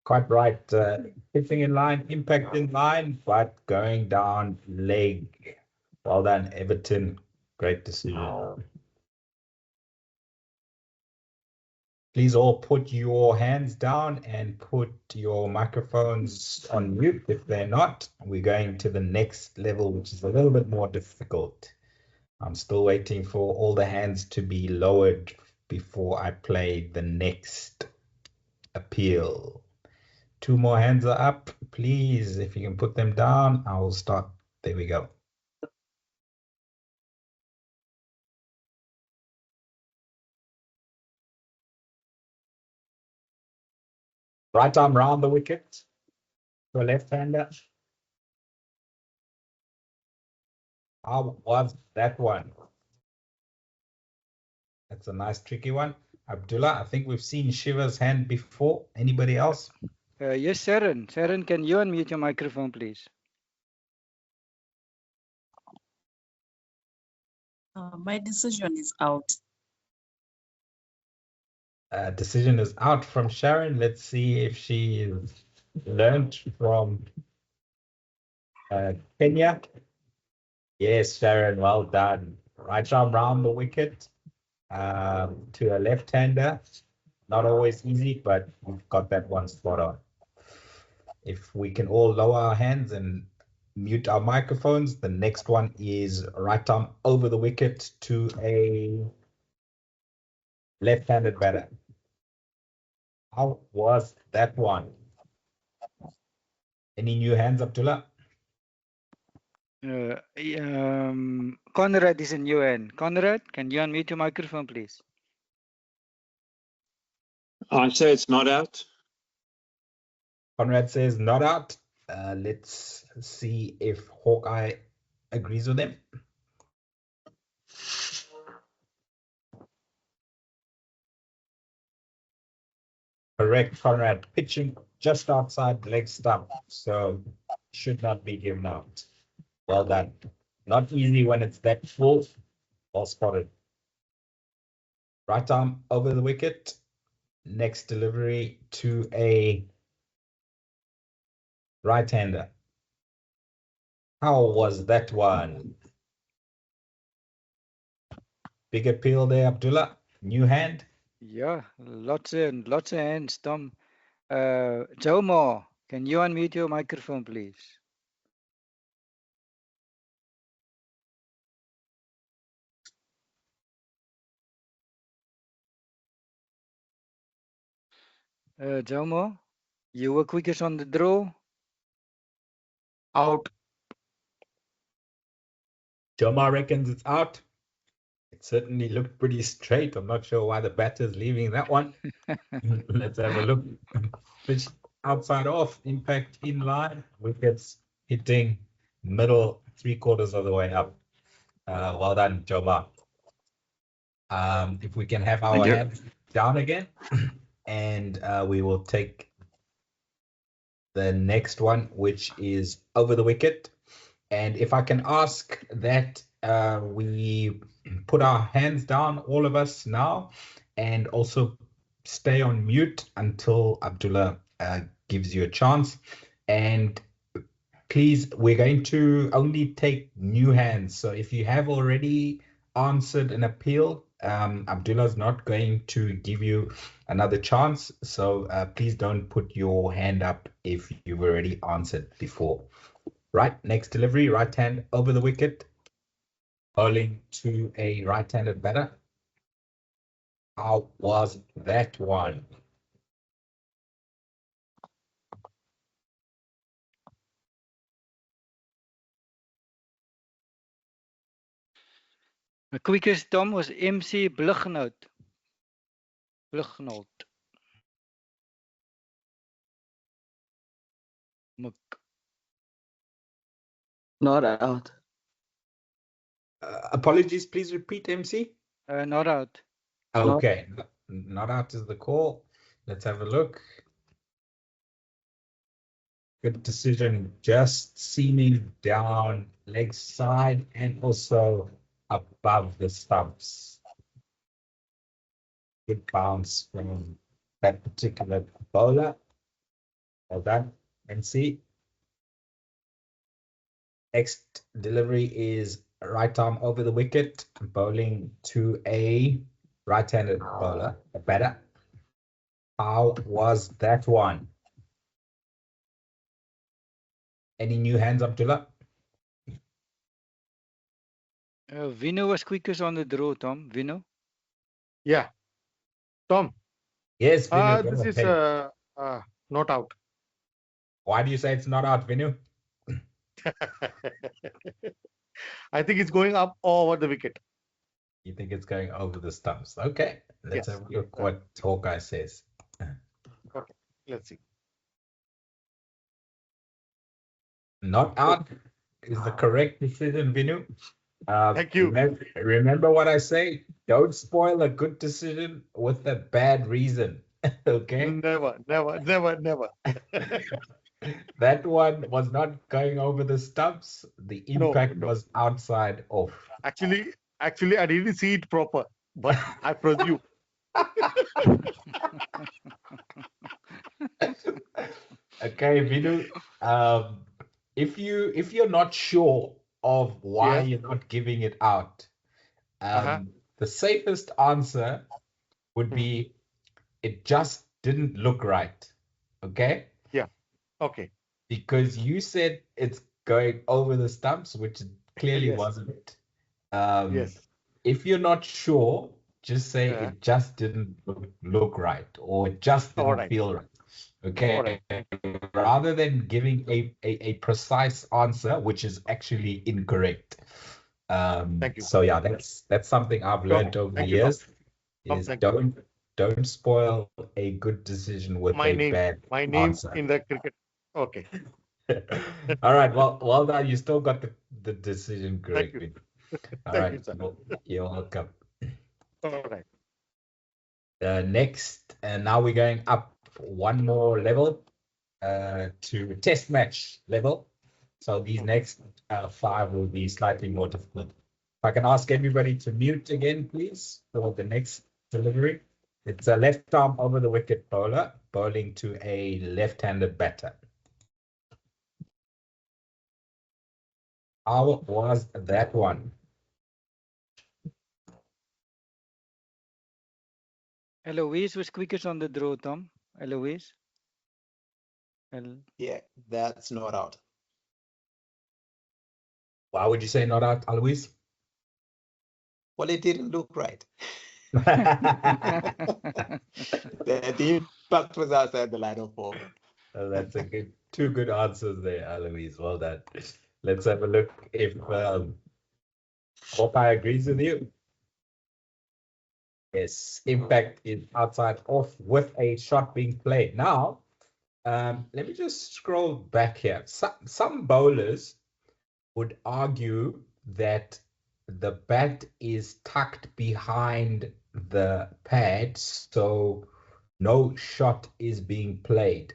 Quite right. Hitting in line, impact in line, but going down leg. Well done, Everton. Great decision. Please all put your hands down and put your microphones on mute if they're not. We're going to the next level, which is a little bit more difficult. I'm still waiting for all the hands to be lowered before I play the next appeal. 2 more hands are up. Please, if you can put them down, I will start. There we go. Right arm round the wicket to a left-hander. How was that one? That's a nice tricky one. Abdullah, I think we've seen Shiva's hand before. Anybody else? Yes, Sharon. Sharon, can you unmute your microphone, please? My decision is out. Decision is out from Sharon. Let's see if she learned from Kenya. Yes, Sharon, well done. Right arm round the wicket to a left-hander. Not always easy, but we've got that one spot on. If we can all lower our hands and mute our microphones, the next one is right arm over the wicket to a left-handed batter. How was that one? Any new hands, Abdullah? Conrad is in UN. Conrad, can you unmute your microphone, please? I say it's not out. Conrad says not out. Let's see if Hawkeye agrees with him. Correct, Conrad. Pitching just outside the leg stump, so should not be given out. Well done. Not easy when it's that full. Well spotted. Right arm over the wicket. Next delivery to a right-hander. How was that one? Big appeal there, Abdullah. New hand. Yeah, lots of hands, Tom. Joe Moore, can you unmute your microphone, please? Joe Moore, you were quickest on the draw. Out. Joma reckons it's out. It certainly looked pretty straight. I'm not sure why the batter's leaving that one. Let's have a look. Pitch outside off, impact in line, wickets hitting middle 3/4 of the way up. Well done, Joma. If we can have our hands down again, and we will take the next one, which is over the wicket. And if I can ask that we put our hands down, all of us now, and also stay on mute until Abdullah gives you a chance. And please, we're going to only take new hands. So if you have already answered an appeal, Abdullah's not going to give you another chance. So please don't put your hand up if you've already answered before. Right, next delivery, right hand over the wicket, bowling to a right-handed batter. How was that one? The quickest, Tom, was MC Blighnout. Not out. Apologies, please repeat, MC. Not out. Okay, not out is the call. Let's have a look. Good decision, just seaming down leg side and also above the stumps. Good bounce from that particular bowler. Well done, MC. Next delivery is right arm over the wicket, bowling to a right-handed bowler, a batter. How was that one? Any new hands, Abdullah? Vino was quickest on the draw, Tom. Vino? Yeah. Tom? Yes, Vino. This is not out. Why do you say it's not out, Vinu? I think it's going up over the wicket. You think it's going over the stumps? Okay, let's have a look what Hawkeye says. Okay. Let's see. Not out is the correct decision, Vinu. Thank you. Remember what I say. Don't spoil a good decision with a bad reason. Okay. Never. That one was not going over the stumps. The impact was outside off. Actually, I didn't see it proper, but I presume. Okay, Vinu. If you're not sure of why Yes. you're not giving it out, the safest answer would be it just didn't look right. Okay? Yeah. Okay. Because you said it's going over the stumps, which it clearly Yes. wasn't. Yes. If you're not sure, just say it just didn't look right, or it just didn't feel right. Okay. Rather than giving a precise answer, which is actually incorrect. Thank you. So yeah, that's something I've learned over the years. Is don't spoil a good decision with My name answer. in the cricket. Okay. All right. Well done. You still got the decision correct. Thank you. All Thank right. you, sir. Well, you're welcome. All right. Next, and now we're going up one more level to test match level. So these next 5 will be slightly more difficult. If I can ask everybody to mute again, please, for the next delivery. It's a left arm over the wicket bowler bowling to a left-handed batter. How was that one? Eloise was quickest on the draw, Tom. Eloise. Yeah, that's not out. Why would you say not out, Alois? Well, it didn't look right. The impact was outside the line of form. That's two good answers there, Alois. Well done. Let's have a look if Popeye agrees with you. Yes, impact is outside off with a shot being played. Now, let me just scroll back here. Some bowlers would argue that the bat is tucked behind the pad, so no shot is being played.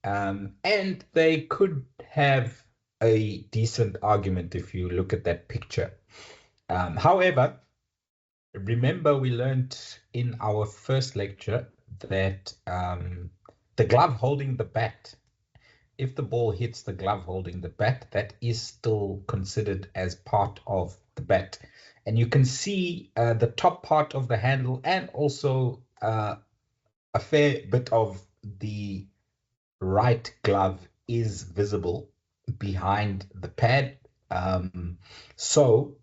And they could have a decent argument if you look at that picture. However, remember we learned in our first lecture that the glove holding the bat, if the ball hits the glove holding the bat, that is still considered as part of the bat. And you can see the top part of the handle and also a fair bit of the right glove is visible behind the pad. So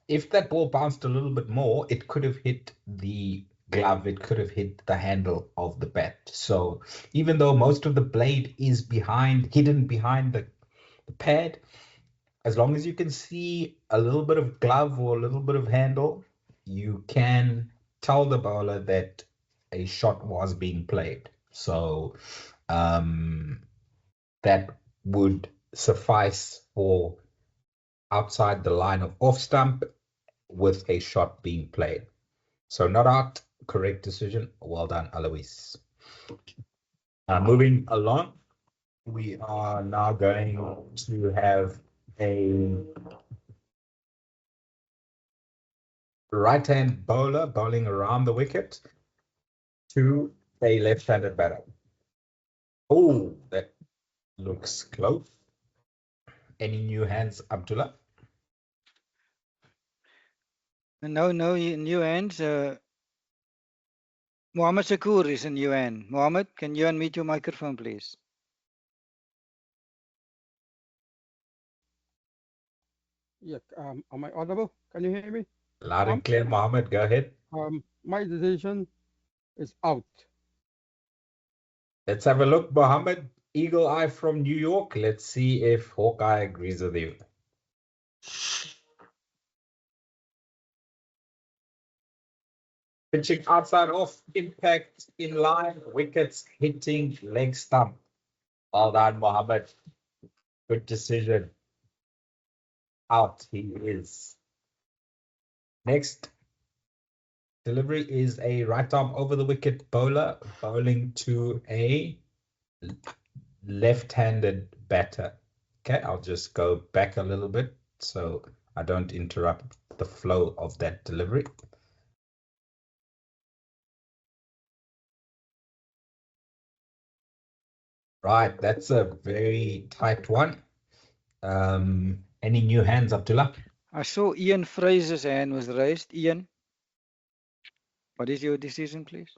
if that ball bounced a little bit more, it could have hit the glove, it could have hit the handle of the bat. So even though most of the blade is hidden behind the pad, as long as you can see a little bit of glove or a little bit of handle, you can tell the bowler that a shot was being played. So that would suffice for outside the line of off stump with a shot being played. So not out, correct decision. Well done, Alois. Moving along, we are now going to have a right-hand bowler bowling around the wicket to a left-handed batter. Oh, that looks close. Any new hands, Abdullah? No new hands. Mohammed Shakur is a new hand. Mohammed, can you unmute your microphone, please? Yeah, am I audible? Can you hear me? Loud and clear, Mohammed. Go ahead. My decision is out. Let's have a look, Mohammed. Eagle Eye from New York. Let's see if Hawkeye agrees with you. Pitching outside off, impact in line, wickets hitting leg stump. Well done, Mohammed. Good decision. Out he is. Next delivery is a right arm over the wicket bowler bowling to a left-handed batter. Okay, I'll just go back a little bit so I don't interrupt the flow of that delivery. Right, that's a very tight one. Any new hands, Abdullah? I saw Ian Fraser's hand was raised. Ian, what is your decision, please?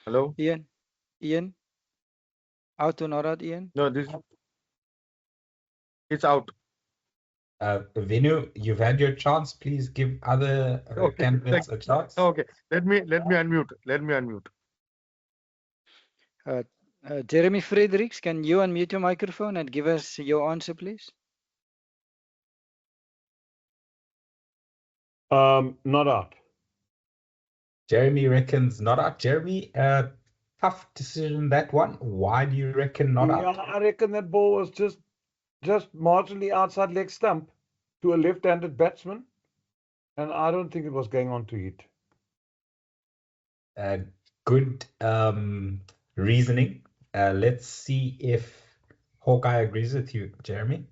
Hello? Ian, out or not out, Ian? No, it's out. Vinu, you've had your chance. Please give other candidates a chance. Okay, let me unmute. Let me unmute. Jeremy Fredericks, can you unmute your microphone and give us your answer, please? Not out. Jeremy reckons not out. Jeremy, tough decision, that one. Why do you reckon not out? I reckon that ball was just marginally outside leg stump to a left-handed batsman, and I don't think it was going on to hit. Good reasoning. Let's see if Hawkeye agrees with you, Jeremy.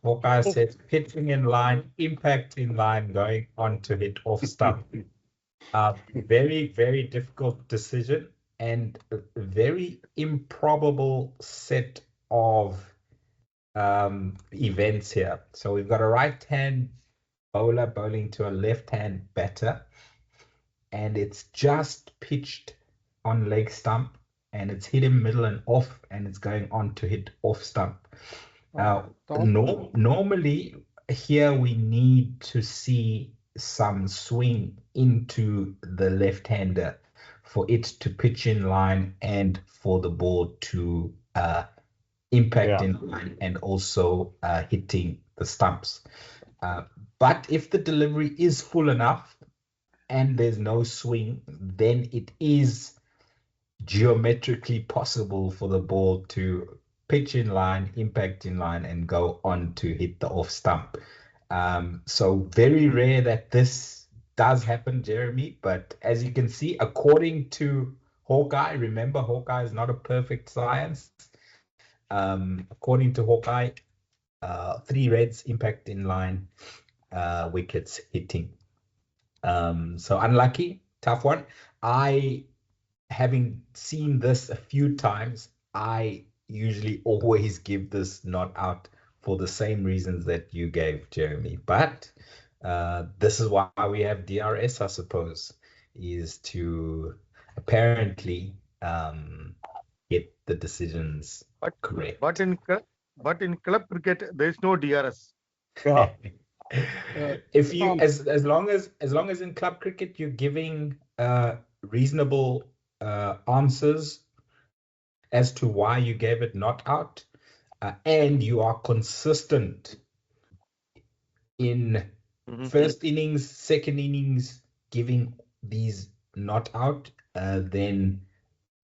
Hawkeye says pitching in line, impact in line, going on to hit off stump. Very, very difficult decision and a very improbable set of events here. So we've got a right-hand bowler bowling to a left-hand batter, and it's just pitched on leg stump, and it's hit him middle and off, and it's going on to hit off stump. Normally here we need to see some swing into the left-hander for it to pitch in line and for the ball to impact in line and also hitting the stumps. But if the delivery is full enough and there's no swing, then it is geometrically possible for the ball to pitch in line, impact in line, and go on to hit the off stump. So very rare that this does happen, Jeremy, but as you can see, according to Hawkeye, remember Hawkeye is not a perfect science. According to Hawkeye, 3 reds, impact in line, wickets hitting. So unlucky, tough one. Having seen this a few times, I usually always give this not out for the same reasons that you gave, Jeremy. But this is why we have DRS, I suppose, is to apparently get the decisions correct. But in club cricket, there is no DRS. If you as long as in club cricket you're giving reasonable answers as to why you gave it not out, and you are consistent in first innings, second innings, giving these not out, then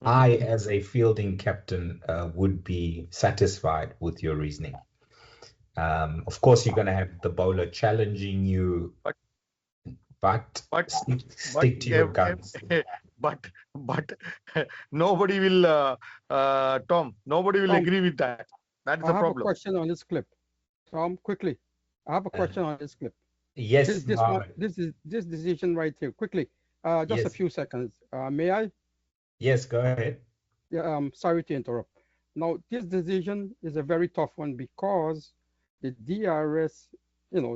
I, as a fielding captain, would be satisfied with your reasoning. Of course, you're going to have the bowler challenging you, but stick to your guns. But nobody will, Tom, nobody will agree with that. That is the problem. I have a question on this clip. Tom, quickly. I have a question on this clip. Yes, this decision right here, quickly. Just a few seconds. May I? Yes, go ahead. Yeah, sorry to interrupt. Now, this decision is a very tough one because the DRS,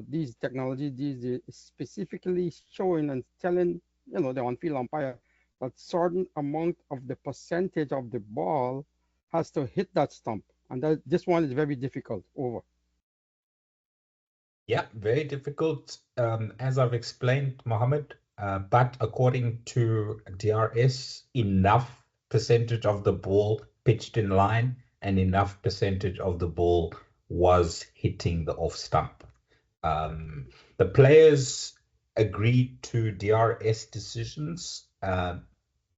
these technology, these is specifically showing and telling, the on-field umpire that certain amount of the percentage of the ball has to hit that stump. And this one is very difficult. Over. Yeah, very difficult, as I've explained, Mohammed. But according to DRS, enough percentage of the ball pitched in line and enough percentage of the ball was hitting the off stump. The players agreed to DRS decisions,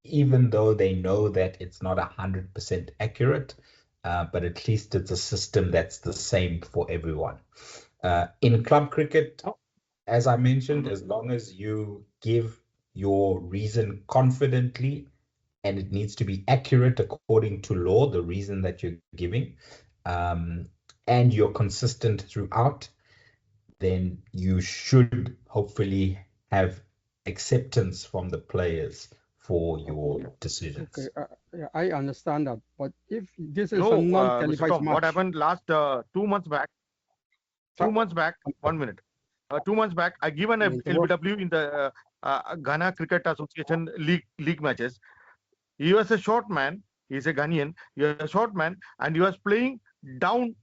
even though they know that it's not 100% accurate, but at least it's a system that's the same for everyone. In club cricket, as I mentioned, as long as you give your reason confidently, and it needs to be accurate according to law, the reason that you're giving, and you're consistent throughout, then you should hopefully have acceptance from the players for your decisions. Okay, yeah, I understand that. But if this is No, a Mr. non-televised Tom, what match, happened last 2 months back? 2 months back, 1 minute. 2 months back, I given a LBW in the Ghana Cricket Association league matches. He was a short man. He's a Ghanaian. He was a short man, and he was playing down.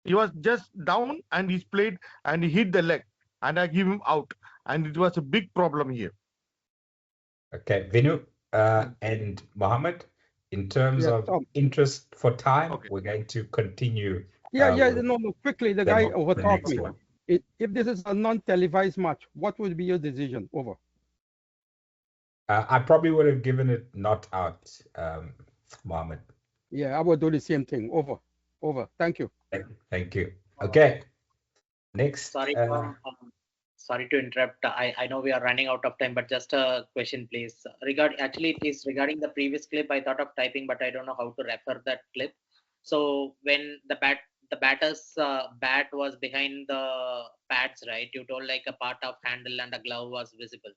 He was just down, and he's played, and he hit the leg, and I give him out, and it was a big problem here. Okay, Vinu and Mohammed, in terms of interest for time, we're going to continue. No, quickly, the guy overtalked me. If this is a non-televised match, what would be your decision? Over. I probably would have given it not out, Mohammed. Yeah, I would do the same thing. Over. Thank you. Thank you. Okay. Next. Sorry, sorry to interrupt. I know we are running out of time, but just a question, please. Actually, it is regarding the previous clip. I thought of typing, but I don't know how to refer that clip. So when the batter's bat was behind the pads, right? You told like a part of handle and a glove was visible.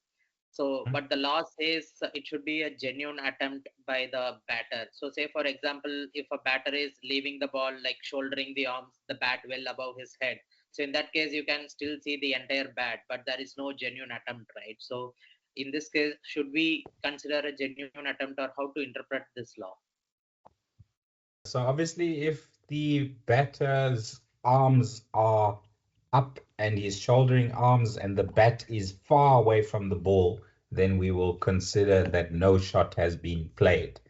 So, but the law says it should be a genuine attempt by the batter. So say, for example, if a batter is leaving the ball, like shouldering the arms, the bat well above his head. So in that case, you can still see the entire bat, but there is no genuine attempt, right? So in this case, should we consider a genuine attempt, or how to interpret this law? So obviously, if the batter's arms are up and he's shouldering arms and the bat is far away from the ball, then we will consider that no shot has been played.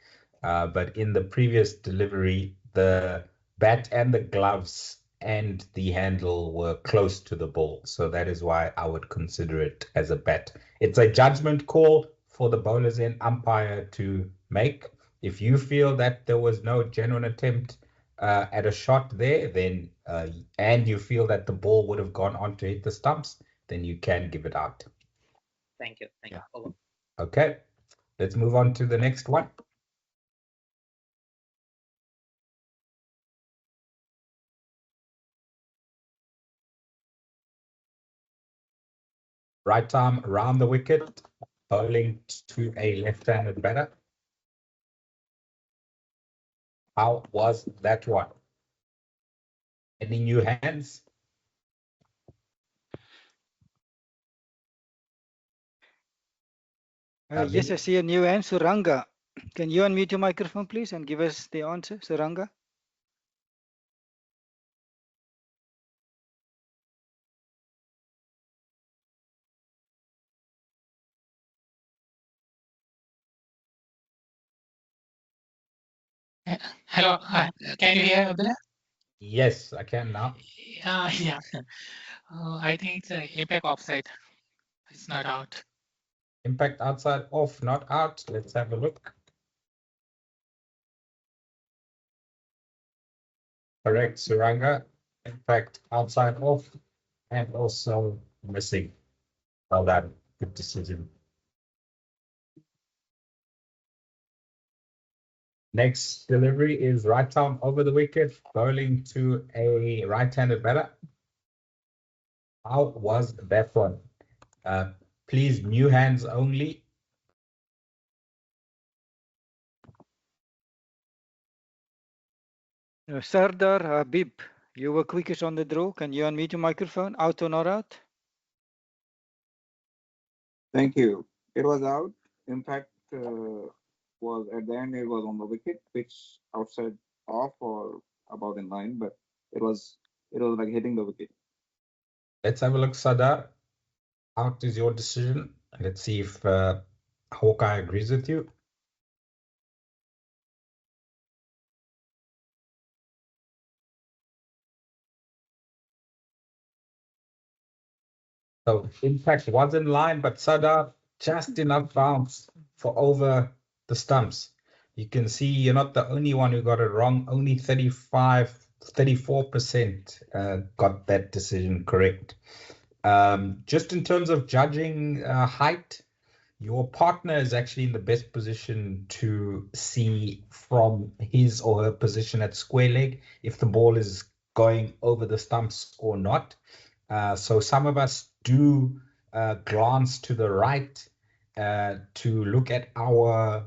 But in the previous delivery, the bat and the gloves and the handle were close to the ball. So that is why I would consider it as a bat. It's a judgment call for the bowlers and umpire to make. If you feel that there was no genuine attempt at a shot there, then and you feel that the ball would have gone on to hit the stumps, then you can give it out. Thank you. Thank you. Over. Okay, let's move on to the next one. Right arm around the wicket, bowling to a left-handed batter. How was that one? Any new hands? Yes, I see a new hand, Suranga. Can you unmute your microphone, please, and give us the answer, Suranga? Hello, can you hear me? Yes, I can now. Yeah. I think it's an impact offside. It's not out. Impact outside off, not out. Let's have a look. Correct, Suranga. Impact outside off and also missing. Well done. Good decision. Next delivery is right arm over the wicket, bowling to a right-handed batter. How was that one? Please, new hands only. Sardar Habib, you were quickest on the draw. Can you unmute your microphone? Out or not out? Thank you. It was out. Impact was at the end. It was on the wicket, pitch outside off or about in line, but it was like hitting the wicket. Let's have a look, Sardar. Out is your decision. Let's see if Hawkeye agrees with you. So impact was in line, but Sadar just enough bounce for over the stumps. You can see you're not the only one who got it wrong. Only 34% got that decision correct. Just in terms of judging height, your partner is actually in the best position to see from his or her position at square leg if the ball is going over the stumps or not. So some of us do glance to the right to look at our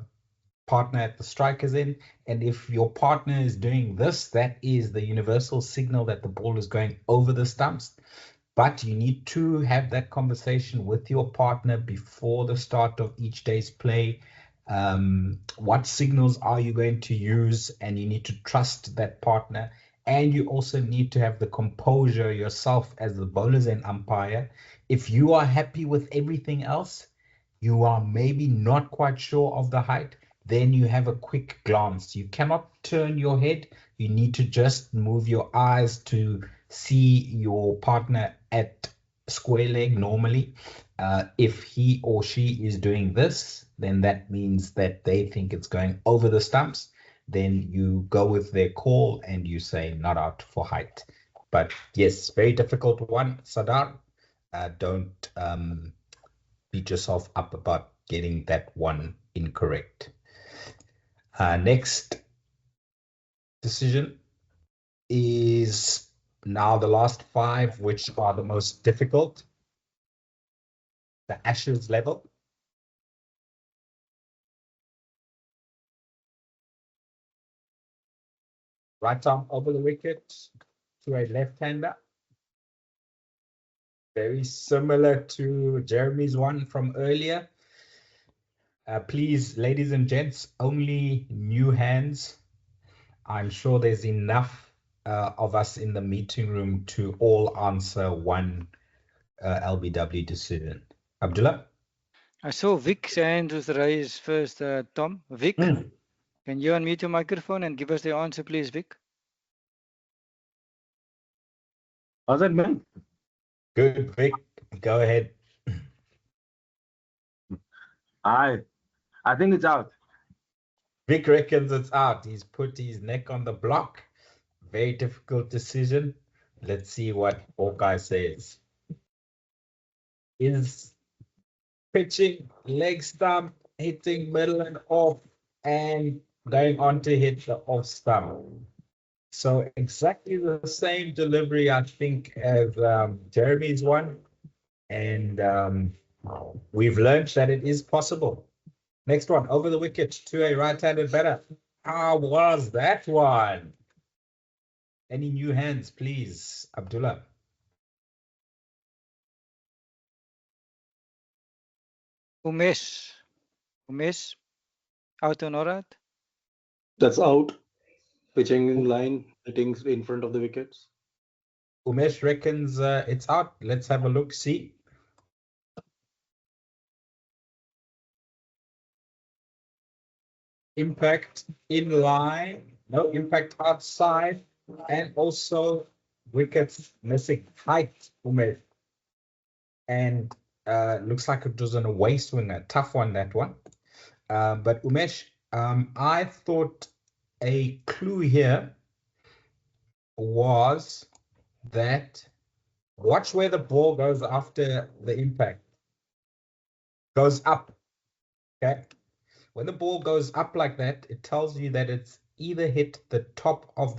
partner at the striker's end. And if your partner is doing this, that is the universal signal that the ball is going over the stumps. But you need to have that conversation with your partner before the start of each day's play. What signals are you going to use? And you need to trust that partner. And you also need to have the composure yourself as the bowlers and umpire. If you are happy with everything else, you are maybe not quite sure of the height, then you have a quick glance. You cannot turn your head. You need to just move your eyes to see your partner at square leg normally. If he or she is doing this, then that means that they think it's going over the stumps. Then you go with their call and you say not out for height. But yes, very difficult one, Sadar. Don't beat yourself up about getting that one incorrect. Next decision is now the last 5, which are the most difficult. The Ashes level. Right arm over the wicket to a left-hander. Very similar to Jeremy's one from earlier. Please, ladies and gents, only new hands. I'm sure there's enough of us in the meeting room to all answer one LBW decision. Abdullah? I saw Vic's hand was raised first, Tom. Vic, can you unmute your microphone and give us the answer, please, Vic? Was it me? Good, Vic. Go ahead. I think it's out. Vic reckons it's out. He's put his neck on the block. Very difficult decision. Let's see what Hawkeye says. Is pitching leg stump, hitting middle and off, and going on to hit the off stump. So exactly the same delivery, I think, as Jeremy's one. And we've learned that it is possible. Next one, over the wicket to a right-handed batter. How was that one? Any new hands, please, Abdullah? Umesh, out or not out? That's out. Pitching in line, hitting in front of the wickets. Umesh reckons it's out. Let's have a look, see. Impact in line, no impact outside, and also wickets missing. Height, Umesh. And looks like it was an away swing, a tough one, that one. But Umesh, I thought a clue here was that watch where the ball goes after the impact. Goes up, okay? When the ball goes up like that, it tells you that it's either hit the top of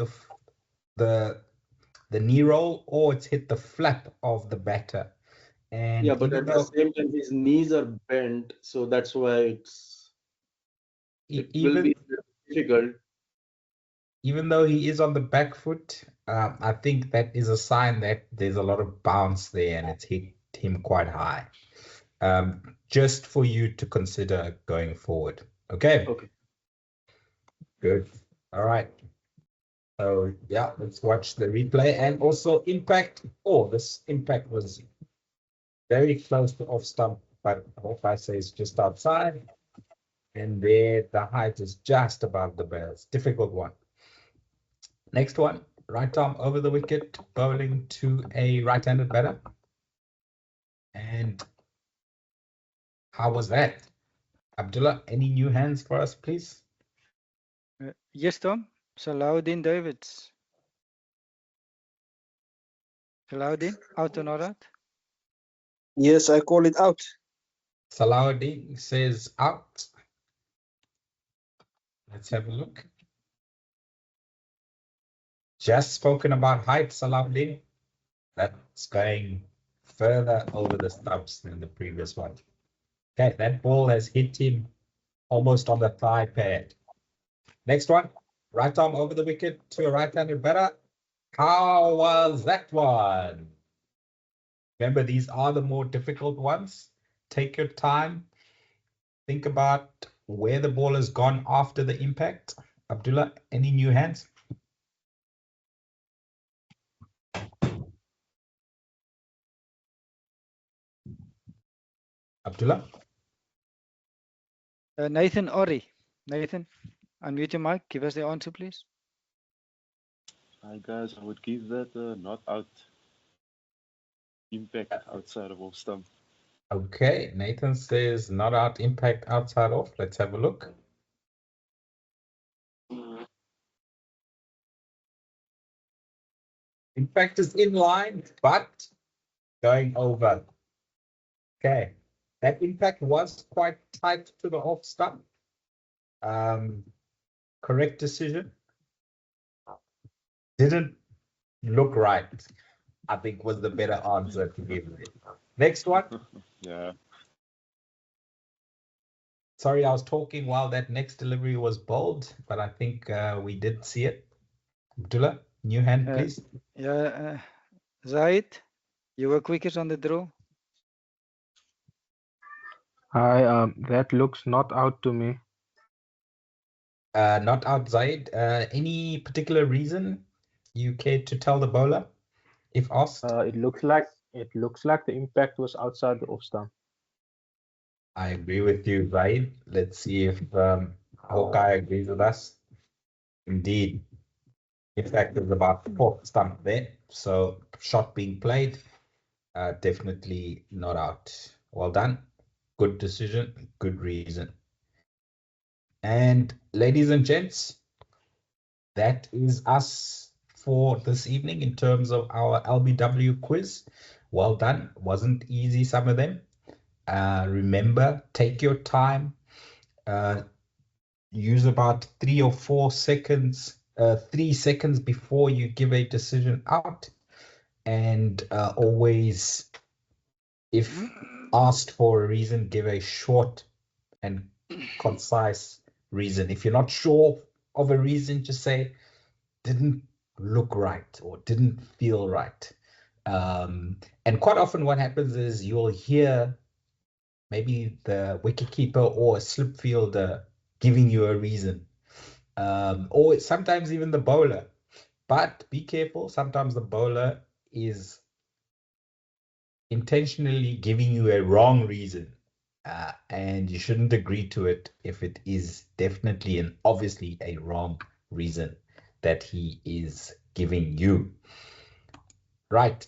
the knee roll or it's hit the flap of the batter. And yeah, but at the same time, his knees are bent, so that's why it will be difficult. Even though he is on the back foot, I think that is a sign that there's a lot of bounce there and it's hit him quite high. Just for you to consider going forward. Okay. Okay. Good. All right. So yeah, let's watch the replay and also impact. Oh, this impact was very close to off stump, but I hope I say it's just outside. And there, the height is just above the bells. Difficult one. Next one, right arm over the wicket, bowling to a right-handed batter. And how was that? Abdullah, any new hands for us, please? Yes, Tom. Salahuddin Davids. Salahuddin, out or not out? Yes, I call it out. Salahuddin says out. Let's have a look. Just spoken about height, Salahuddin. That's going further over the stumps than the previous one. Okay, that ball has hit him almost on the thigh pad. Next one, right arm over the wicket to a right-handed batter. How was that one? Remember, these are the more difficult ones. Take your time. Think about where the ball has gone after the impact. Abdullah, any new hands? Abdullah? Nathan Ori. Nathan, unmute your mic. Give us the answer, please. Hi guys, I would give that not out. Impact outside of off stump. Okay, Nathan says not out, impact outside off. Let's have a look. Impact is in line, but going over. Okay, that impact was quite tight to the off stump. Correct decision. Didn't look right, I think was the better answer to give. Next one. Yeah. Sorry, I was talking while that next delivery was bold, but I think we did see it. Abdullah, new hand, please. Zaid, you were quickest on the draw. Hi, that looks not out to me. Not out, Zaid. Any particular reason you care to tell the bowler, if asked? It looks like the impact was outside the off stump. I agree with you, Zaid. Let's see if Hawkeye agrees with us. Indeed, impact is about fourth stump there. So shot being played, definitely not out. Well done. Good decision, good reason. And ladies and gents, that is us for this evening in terms of our LBW quiz. Well done. Wasn't easy, some of them. Remember, take your time. Use about 3 or 4 seconds, 3 seconds before you give a decision out. And always, if asked for a reason, give a short and concise reason. If you're not sure of a reason, just say, didn't look right or didn't feel right. And quite often what happens is you'll hear maybe the wicketkeeper or a slip fielder giving you a reason, or sometimes even the bowler. But be careful, sometimes the bowler is intentionally giving you a wrong reason, and you shouldn't agree to it if it is definitely and obviously a wrong reason that he is giving you. Right.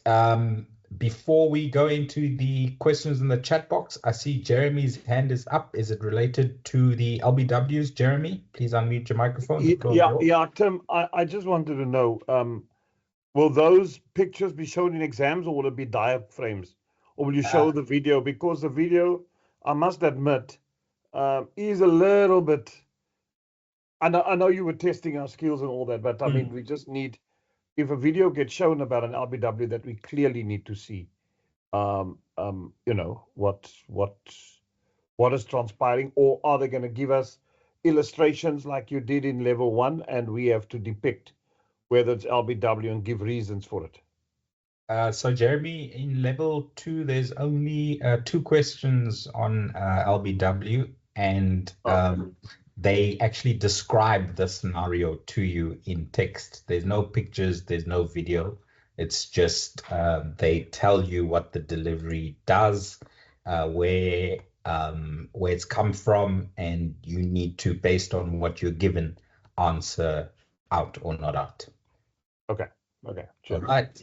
Before we go into the questions in the chat box, I see Jeremy's hand is up. Is it related to the LBWs? Jeremy, please unmute your microphone. Yeah, Tim, I just wanted to know, will those pictures be shown in exams or will it be diaphragms? Or will you show the video? Because the video, I must admit, is a little bit... I know you were testing our skills and all that, but I mean, we just need... If a video gets shown about an LBW that we clearly need to see, you know, what is transpiring, or are they going to give us illustrations like you did in level 1 and we have to depict whether it's LBW and give reasons for it? So Jeremy, in level 2, there's only 2 questions on LBW, and they actually describe the scenario to you in text. There's no pictures, there's no video. It's just they tell you what the delivery does, where it's come from, and you need to, based on what you're given, answer out or not out. Okay. All right.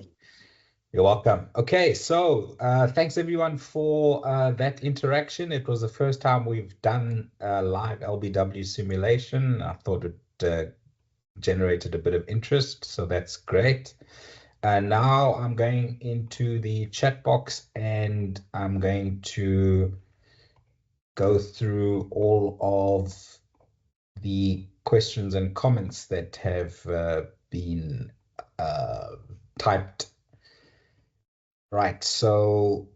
You're welcome. Okay, so thanks everyone for that interaction. It was the first time we've done live LBW simulation. I thought it generated a bit of interest, so that's great. Now I'm going into the chat box and I'm going to go through all of the questions and comments that have been typed. Right, so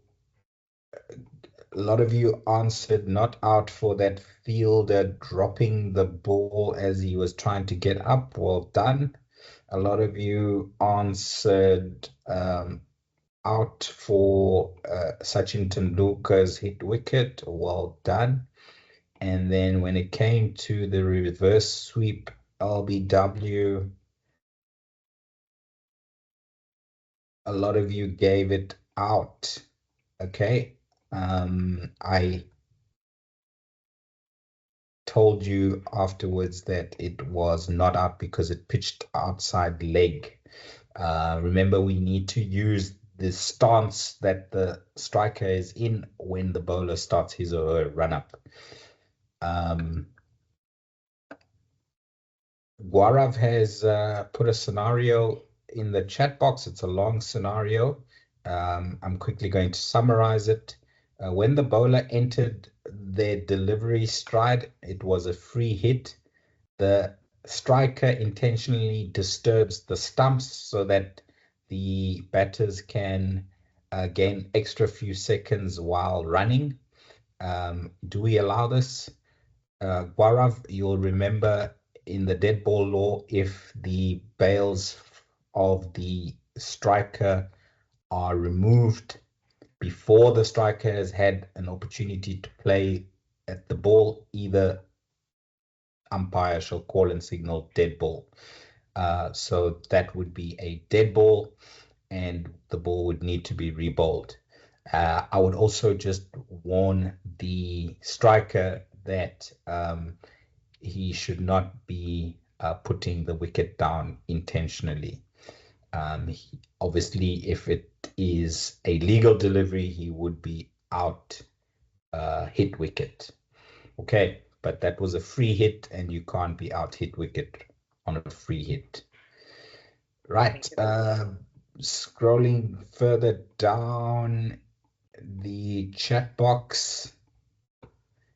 a lot of you answered not out for that fielder dropping the ball as he was trying to get up. Well done. A lot of you answered out for Sachin Tendulkar's hit wicket. Well done. And then when it came to the reverse sweep LBW, a lot of you gave it out. Okay. I told you afterwards that it was not out because it pitched outside leg. Remember, we need to use the stance that the striker is in when the bowler starts his or her run up. Gaurav has put a scenario in the chat box. It's a long scenario. I'm quickly going to summarize it. When the bowler entered their delivery stride, it was a free hit. The striker intentionally disturbs the stumps so that the batters can gain extra few seconds while running. Do we allow this? Gaurav, you'll remember in the dead ball law, if the bails of the striker are removed before the striker has had an opportunity to play at the ball, either umpire shall call and signal dead ball. So that would be a dead ball and the ball would need to be rebowled. I would also just warn the striker that he should not be putting the wicket down intentionally. Obviously, if it is a legal delivery, he would be out hit wicket. Okay, but that was a free hit and you can't be out hit wicket on a free hit. Right, scrolling further down the chat box.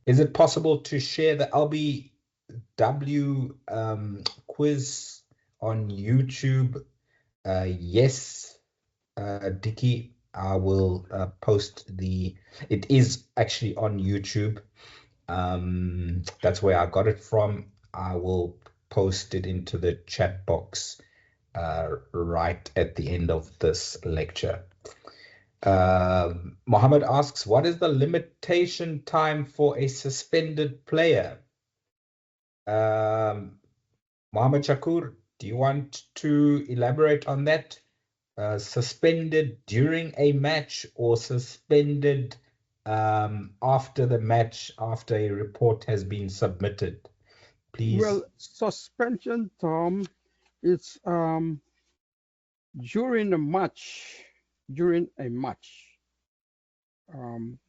Is it possible to share the LBW quiz on YouTube? Yes, Dicky, I will post it is actually on YouTube. That's where I got it from. I will post it into the chat box right at the end of this lecture. Mohammed asks, what is the limitation time for a suspended player? Mohammed Shakur, do you want to elaborate on that? Suspended during a match or suspended after the match, after a report has been submitted? Please. Well, suspension, Tom, it's during a match.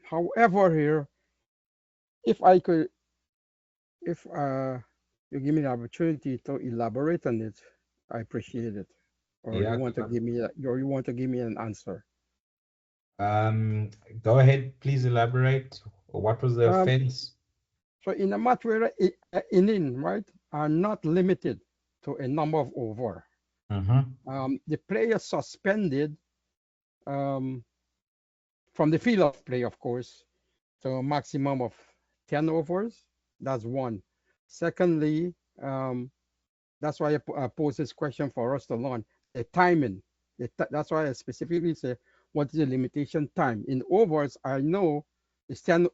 However, here, if you give me the opportunity to elaborate on it, I appreciate it. Or Yeah, you want to give me an answer? Go ahead, please elaborate. What was the offense? So in a match where inning, right, are not limited to a number of over, the player suspended from the field of play, of course, to a maximum of 10 overs. That's one. Secondly, that's why I pose this question for us to learn the timing. That's why I specifically say, what is the limitation time? In overs, I know it's 10,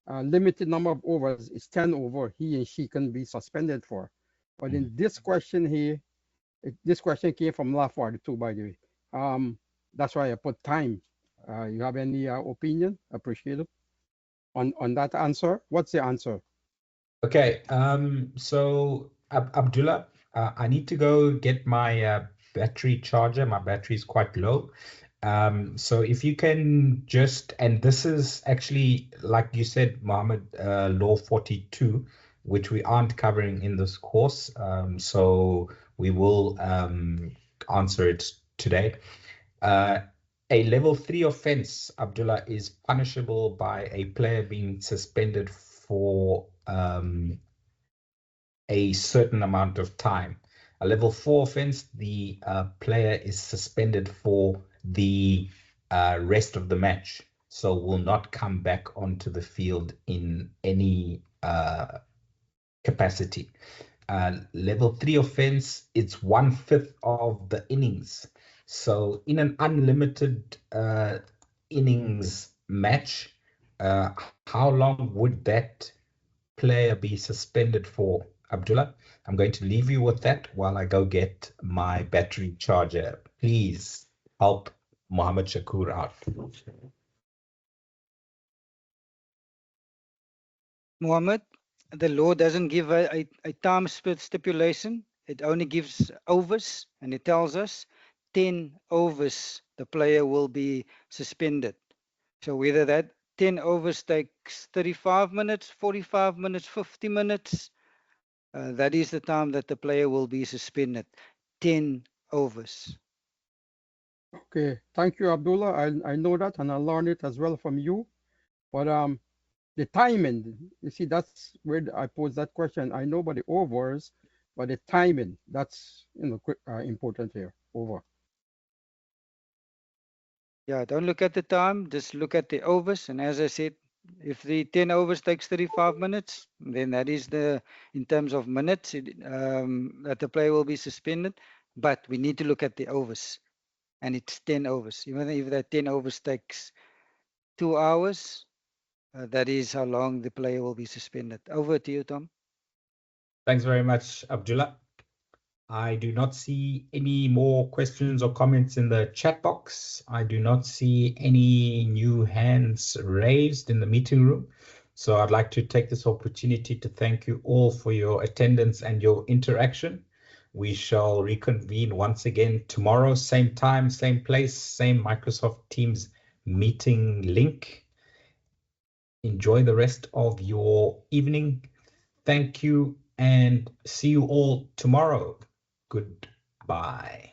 limited number of overs is 10 over, he and she can be suspended for. But in this question here, this question came from LA42, by the way. That's why I put time. You have any opinion? Appreciate it. On that answer, what's the answer? Okay, so Abdullah, I need to go get my battery charger. My battery is quite low. So if you can just, and this is actually, like you said, Mohammed, Law 42, which we aren't covering in this course. So we will answer it today. A level 3 offense, Abdullah, is punishable by a player being suspended for a certain amount of time. A level 4 offense, the player is suspended for the rest of the match, so will not come back onto the field in any capacity. Level 3 offense, it's 1/5 of the innings. So in an unlimited innings match, how long would that player be suspended for, Abdullah? I'm going to leave you with that while I go get my battery charger. Please help Mohammed Shakur out. Mohammed, the law doesn't give a time stipulation. It only gives overs, and it tells us 10 overs the player will be suspended. So whether that 10 overs takes 35 minutes, 45 minutes, 50 minutes, that is the time that the player will be suspended. 10 overs. Okay, thank you, Abdullah. I know that, and I learned it as well from you. But the timing, you see, that's where I pose that question. I know about the overs, but the timing, that's important here. Over. Yeah, don't look at the time, just look at the overs. And as I said, if the 10 overs takes 35 minutes, then that is in terms of minutes that the player will be suspended. But we need to look at the overs, and it's 10 overs. Even if that 10 overs takes 2 hours, that is how long the player will be suspended. Over to you, Tom. Thanks very much, Abdullah. I do not see any more questions or comments in the chat box. I do not see any new hands raised in the meeting room. So I'd like to take this opportunity to thank you all for your attendance and your interaction. We shall reconvene once again tomorrow, same time, same place, same Microsoft Teams meeting link. Enjoy the rest of your evening. Thank you and see you all tomorrow. Goodbye.